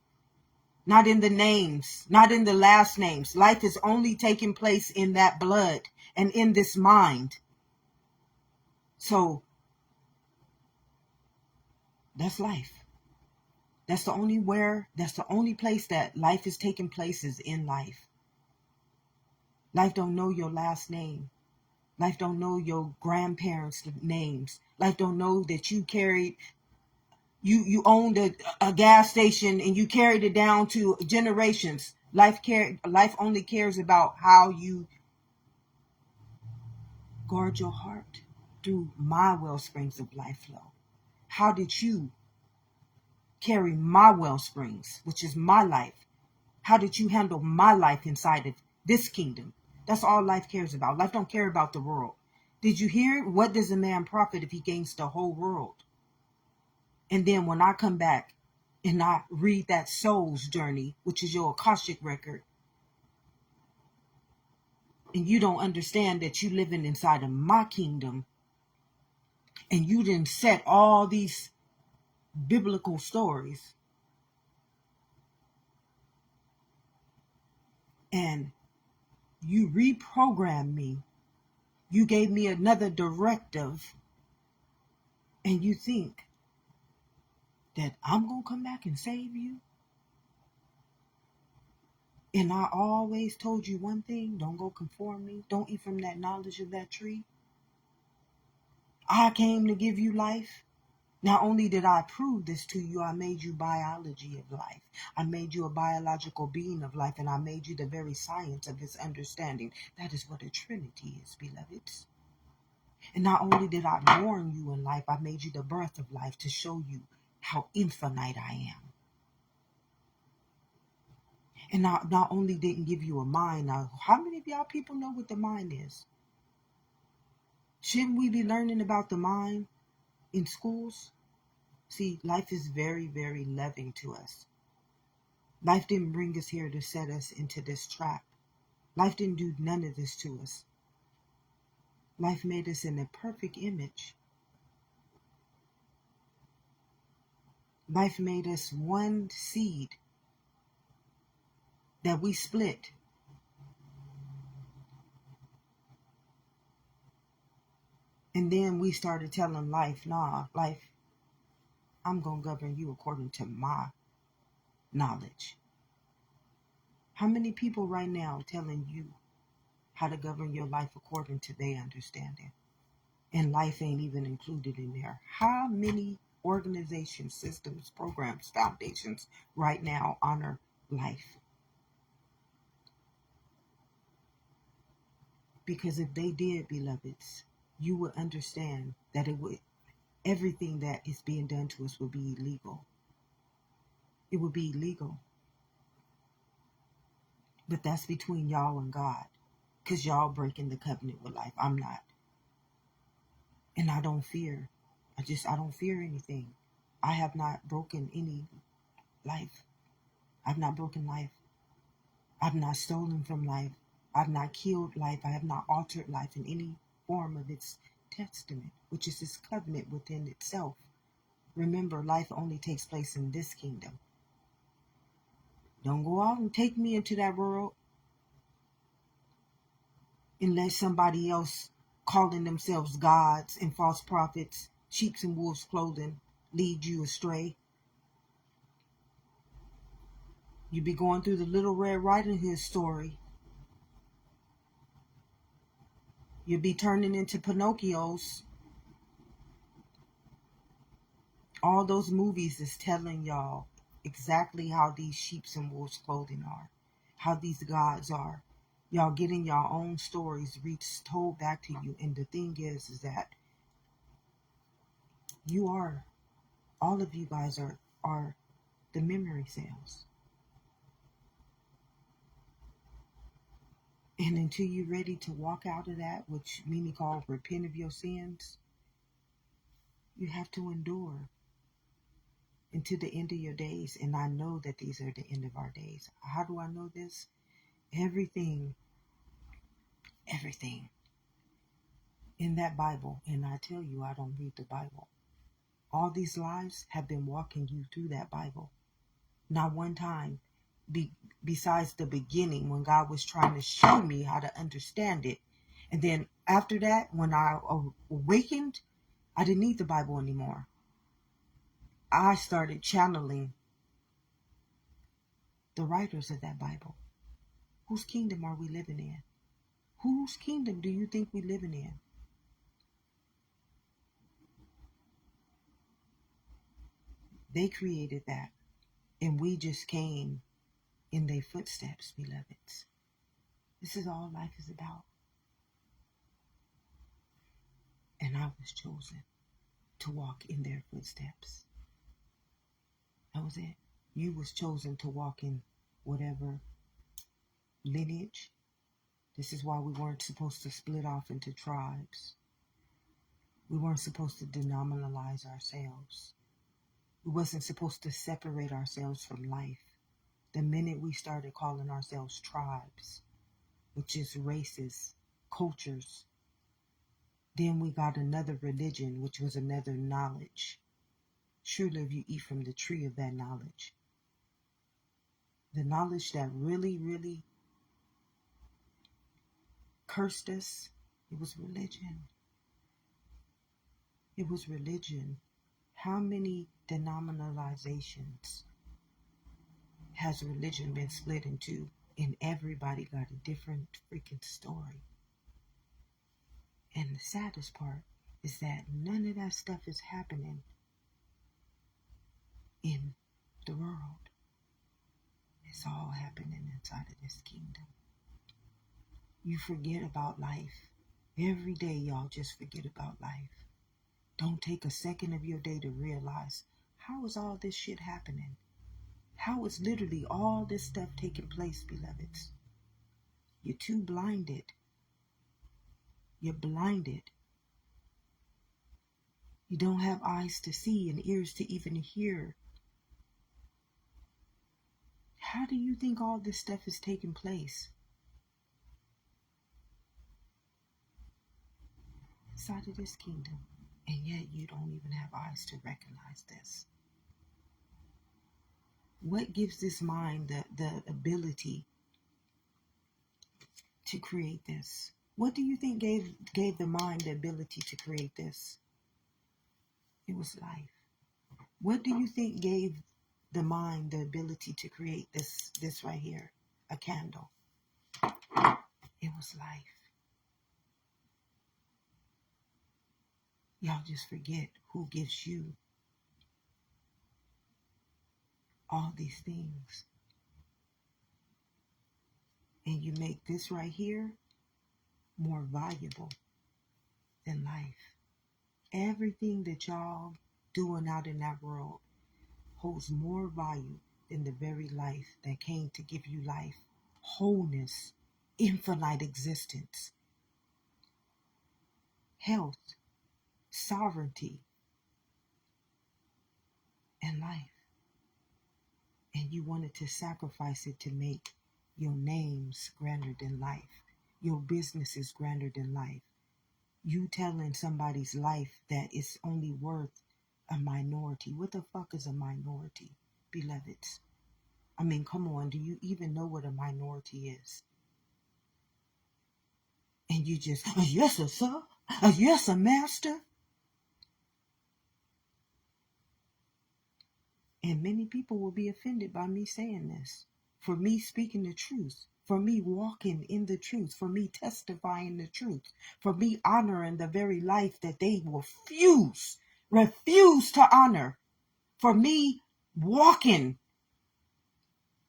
Not in the names. Not in the last names. Life is only taking place in that blood and in this mind. So that's life. That's the only place that life is taking place is in life. Life don't know your last name. Life don't know your grandparents' names. Life don't know that you owned a gas station and you carried it down to generations. Life only cares about how you guard your heart through my well springs of life flow. How did you carry my well springs, which is my life? How did you handle my life inside of this kingdom? That's all life cares about. Life don't care about the world. Did you hear? What does a man profit if he gains the whole world? And then when I come back, and not read that soul's journey, which is your Akashic record, and you don't understand that you living inside of my kingdom, and you didn't set all these biblical stories, and you reprogrammed me, you gave me another directive, and you think that I'm going to come back and save you? And I always told you one thing: don't go conform me. Don't eat from that knowledge of that tree. I came to give you life. Not only did I prove this to you, I made you biology of life. I made you a biological being of life, and I made you the very science of this understanding. That is what a Trinity is, beloveds. And not only did I born you in life, I made you the birth of life to show you how infinite I am. And not only didn't give you a mind. Now, how many of y'all people know what the mind is? Shouldn't we be learning about the mind in schools? See, life is very, very loving to us. Life didn't bring us here to set us into this trap. Life didn't do none of this to us. Life made us in a perfect image. Life made us one seed that we split. And then we started telling life, nah, life, I'm going to govern you according to my knowledge. How many people right now telling you how to govern your life according to their understanding? And life ain't even included in there. How many organizations, systems, programs, foundations right now honor life? Because if they did, beloveds, you would understand that everything that is being done to us would be illegal. It would be illegal. But that's between y'all and God. Because y'all breaking the covenant with life. I'm not. And I don't fear. I don't fear anything. I have not broken any life. I've not broken life. I've not stolen from life. I've not killed life. I have not altered life in any form of its testament, which is its covenant within itself. Remember, life only takes place in this kingdom. Don't go out and take me into that world and let somebody else calling themselves gods and false prophets, sheep's and wolves' clothing, lead you astray. You be going through the Little Red Riding Hood story. You'll be turning into Pinocchios. All those movies is telling y'all exactly how these sheep's and wolves' clothing are, how these gods are. Y'all getting your own stories told back to you. And the thing is that you are, all of you guys are the memory cells. And until you're ready to walk out of that, which Mimi called repent of your sins, you have to endure until the end of your days. And I know that these are the end of our days. How do I know this? Everything in that Bible, and I tell you, I don't read the Bible. All these lives have been walking you through that Bible. Not one time, besides the beginning when God was trying to show me how to understand it. And then after that, when I awakened, I didn't need the Bible anymore. I started channeling the writers of that Bible. Whose kingdom are we living in? Whose kingdom do you think we're living in? They created that, and we just came in their footsteps, beloveds. This is all life is about. And I was chosen to walk in their footsteps. That was it. You was chosen to walk in whatever lineage. This is why we weren't supposed to split off into tribes. We weren't supposed to denominalize ourselves. We wasn't supposed to separate ourselves from life. The minute we started calling ourselves tribes, which is races, cultures, then we got another religion, which was another knowledge. Surely if you eat from the tree of that knowledge, the knowledge that really, really cursed us, it was religion. It was religion. How many denominalizations has religion been split into? And everybody got a different freaking story. And the saddest part is that none of that stuff is happening in the world. It's all happening inside of this kingdom. You forget about life. Every day, y'all just forget about life. Don't take a second of your day to realize, how is all this shit happening? How is literally all this stuff taking place, beloveds? You're too blinded. You're blinded. You don't have eyes to see and ears to even hear. How do you think all this stuff is taking place? Inside of this kingdom. And yet you don't even have eyes to recognize this. What gives this mind the ability to create this? What do you think gave the mind the ability to create this? It was life. What do you think gave the mind the ability to create this right here? A candle. It was life. Y'all just forget who gives you all these things. And you make this right here more valuable than life. Everything that y'all doing out in that world holds more value than the very life that came to give you life, wholeness, infinite existence, health, sovereignty, and life. And you wanted to sacrifice it to make your names grander than life, your businesses grander than life. You telling somebody's life that it's only worth a minority. What the fuck is a minority, beloveds? I mean, come on, do you even know what a minority is? And you just, yes, sir, yes, master. And many people will be offended by me saying this, for me speaking the truth, for me walking in the truth, for me testifying the truth, for me honoring the very life that they refuse to honor, for me walking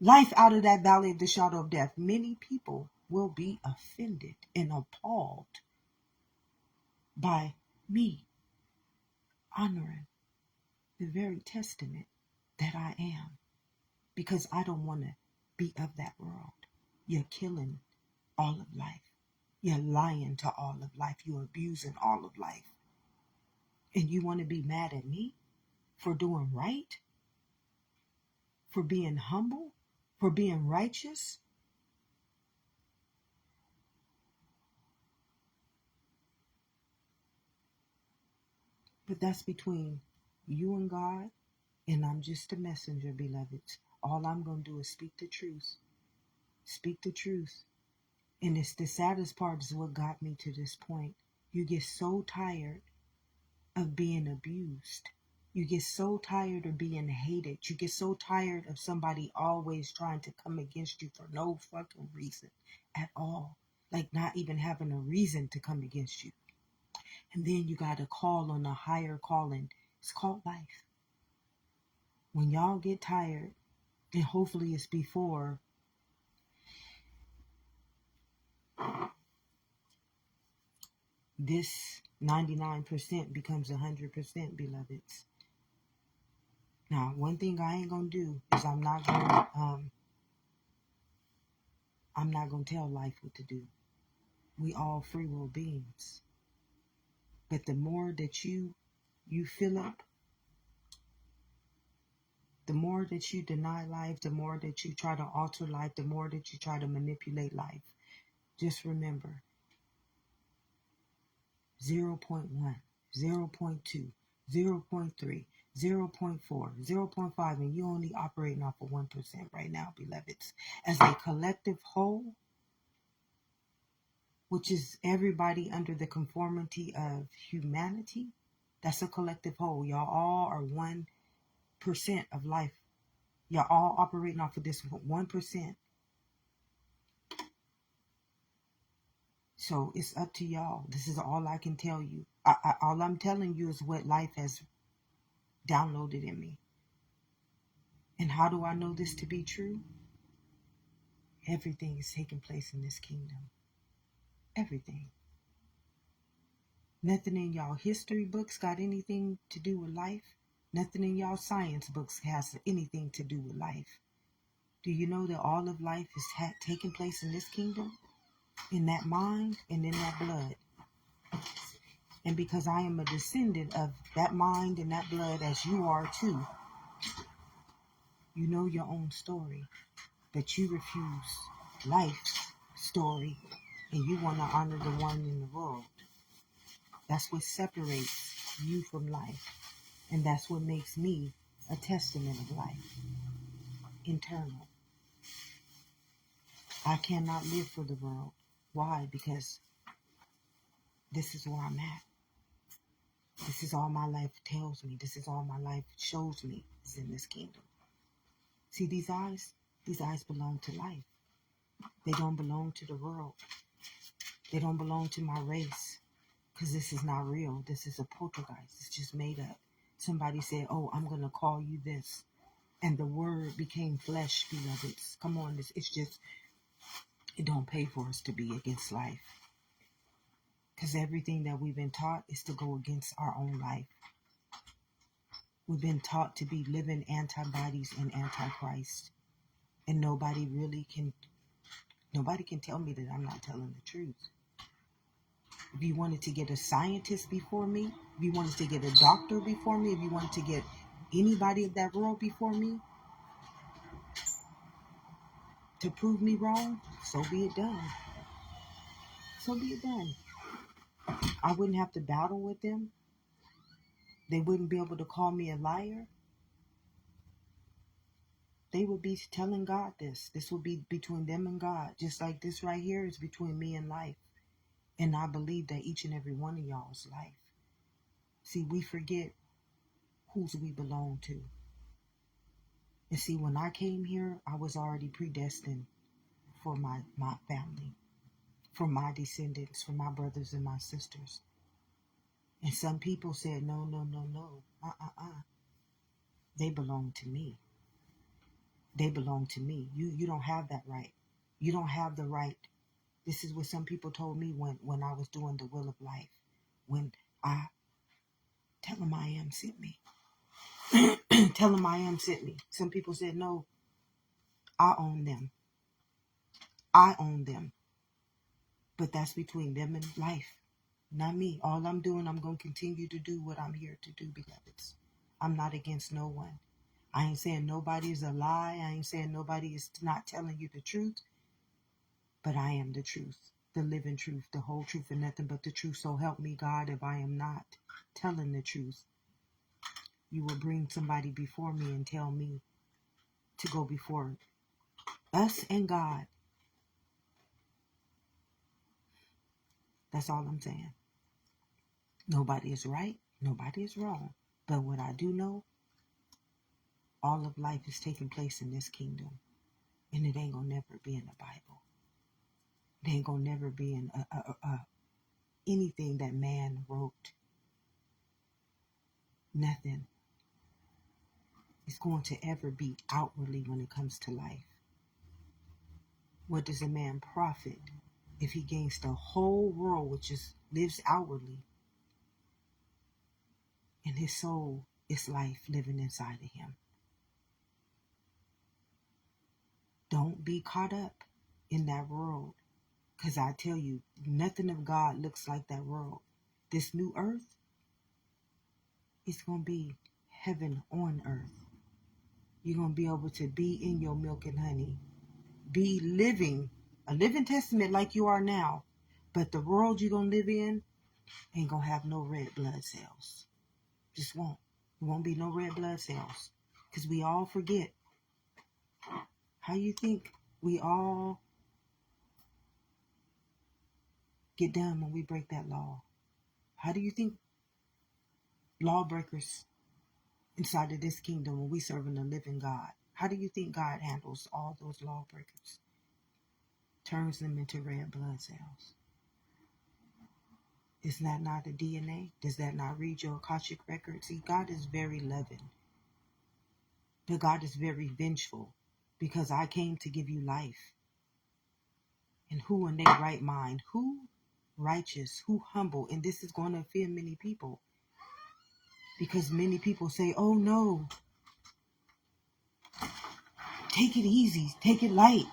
life out of that valley of the shadow of death. Many people will be offended and appalled by me honoring the very testament that I am, because I don't want to be of that world. You're killing all of life. You're lying to all of life. You're abusing all of life. And you want to be mad at me for doing right? For being humble? For being righteous? But that's between you and God, and I'm just a messenger, beloveds. All I'm going to do is speak the truth. Speak the truth. And it's the saddest part is what got me to this point. You get so tired of being abused. You get so tired of being hated. You get so tired of somebody always trying to come against you for no fucking reason at all. Like not even having a reason to come against you. And then you got to call on a higher calling. It's called life. When y'all get tired, and hopefully it's before this 99% becomes 100%, beloveds. Now, one thing I ain't gonna do is I'm not gonna tell life what to do. We all free will beings. But the more that you fill up The more that you deny life, the more that you try to alter life, the more that you try to manipulate life, just remember 0.1, 0.2, 0.3, 0.4, 0.5, and you're only operating off of 1% right now, beloveds. As a collective whole, which is everybody under the conformity of humanity, that's a collective whole. Y'all all are 1% of life. Y'all all operating off of this 1%. So it's up to y'all. This is all I can tell you. All I'm telling you is what life has downloaded in me. And how do I know this to be true? Everything is taking place in this kingdom. Everything. Nothing in y'all history books got anything to do with life. Nothing in y'all science books has anything to do with life. Do you know that all of life is taking place in this kingdom? In that mind and in that blood. And because I am a descendant of that mind and that blood, as you are too, you know your own story. That you refuse life's story and you want to honor the one in the world. That's what separates you from life. And that's what makes me a testament of life. Internal. I cannot live for the world. Why? Because this is where I'm at. This is all my life tells me. This is all my life shows me is in this kingdom. See these eyes? These eyes belong to life. They don't belong to the world. They don't belong to my race. Because this is not real. This is a poltergeist. It's just made up. Somebody said, oh, I'm going to call you this. And the word became flesh, beloveds. Come on, it's just, it don't pay for us to be against life. Because everything that we've been taught is to go against our own life. We've been taught to be living antibodies and antichrist. And nobody can tell me that I'm not telling the truth. If you wanted to get a scientist before me, if you wanted to get a doctor before me, if you wanted to get anybody of that world before me to prove me wrong, so be it done. So be it done. I wouldn't have to battle with them. They wouldn't be able to call me a liar. They would be telling God this. This would be between them and God. Just like this right here is between me and life. And I believe that each and every one of y'all's life. See, we forget whose we belong to. And see, when I came here, I was already predestined for my family, for my descendants, for my brothers and my sisters. And some people said, no. They belong to me. They belong to me. You don't have that right. You don't have the right. This is what some people told me when I was doing the will of life. When I tell them I am sent me. Tell them I am sent me. Some people said, no, I own them. I own them. But that's between them and life. Not me. All I'm doing, I'm going to continue to do what I'm here to do, beloveds. I'm not against no one. I ain't saying nobody is a lie. I ain't saying nobody is not telling you the truth. But I am the truth, the living truth, the whole truth, and nothing but the truth. So help me, God, if I am not telling the truth. You will bring somebody before me and tell me to go before us and God. That's all I'm saying. Nobody is right. Nobody is wrong. But what I do know, all of life is taking place in this kingdom. And it ain't going to never be in the Bible. It ain't going to never be in anything that man wrote. Nothing is going to ever be outwardly when it comes to life. What does a man profit if he gains the whole world, which just lives outwardly, and his soul is life living inside of him? Don't be caught up in that world, because I tell you, nothing of God looks like that world. This new earth is going to be heaven on earth. You're going to be able to be in your milk and honey. Be living, a living testament like you are now. But the world you're going to live in ain't going to have no red blood cells. Just won't. There won't be no red blood cells. Because we all forget. How you think we all get done when we break that law? How do you think lawbreakers inside of this kingdom when we serving the living God? How do you think God handles all those lawbreakers? Turns them into red blood cells. Is that not the DNA? Does that not read your Akashic record? See, God is very loving. But God is very vengeful because I came to give you life. And who in their right mind? Who righteous? Who humble? And this is going to offend many people. Because many people say, oh no, take it easy, take it light.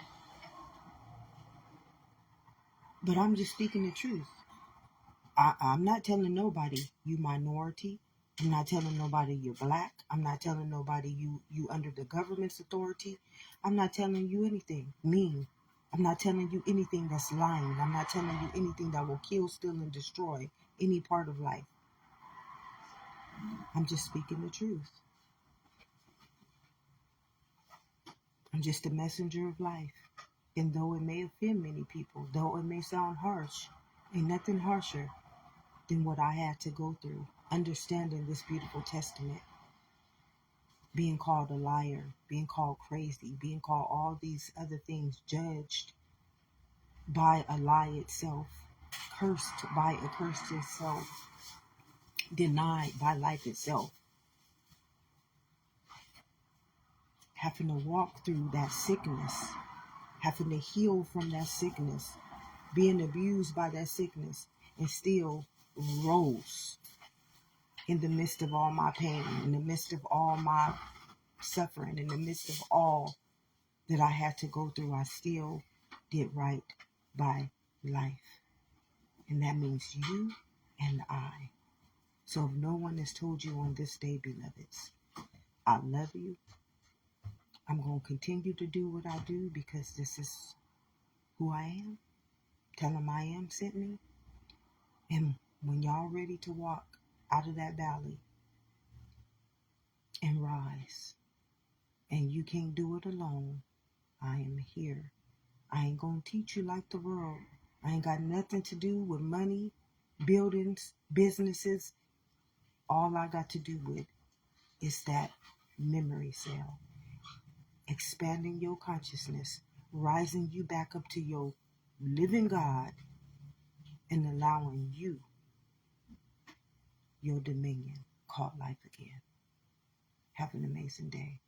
But I'm just speaking the truth. I'm not telling nobody you minority. I'm not telling nobody you're black. I'm not telling nobody you under the government's authority. I'm not telling you anything mean. I'm not telling you anything that's lying. I'm not telling you anything that will kill, steal, and destroy any part of life. I'm just speaking the truth. I'm just a messenger of life. And though it may offend many people, though it may sound harsh, ain't nothing harsher than what I had to go through, understanding this beautiful testament, being called a liar, being called crazy, being called all these other things, judged by a lie itself, cursed by a curse itself, denied by life itself, having to walk through that sickness, having to heal from that sickness, being abused by that sickness, and still rose in the midst of all my pain, in the midst of all my suffering, in the midst of all that I had to go through. I still did right by life. And that means you and I. So if no one has told you on this day, beloveds, I love you. I'm going to continue to do what I do because this is who I am. Tell them I am sent me. And when y'all ready to walk out of that valley and rise, and you can't do it alone, I am here. I ain't gonna teach you like the world. I ain't got nothing to do with money, buildings, businesses. All I got to do with is that memory cell. Expanding your consciousness, rising you back up to your living God, and allowing you your dominion called life again. Have an amazing day.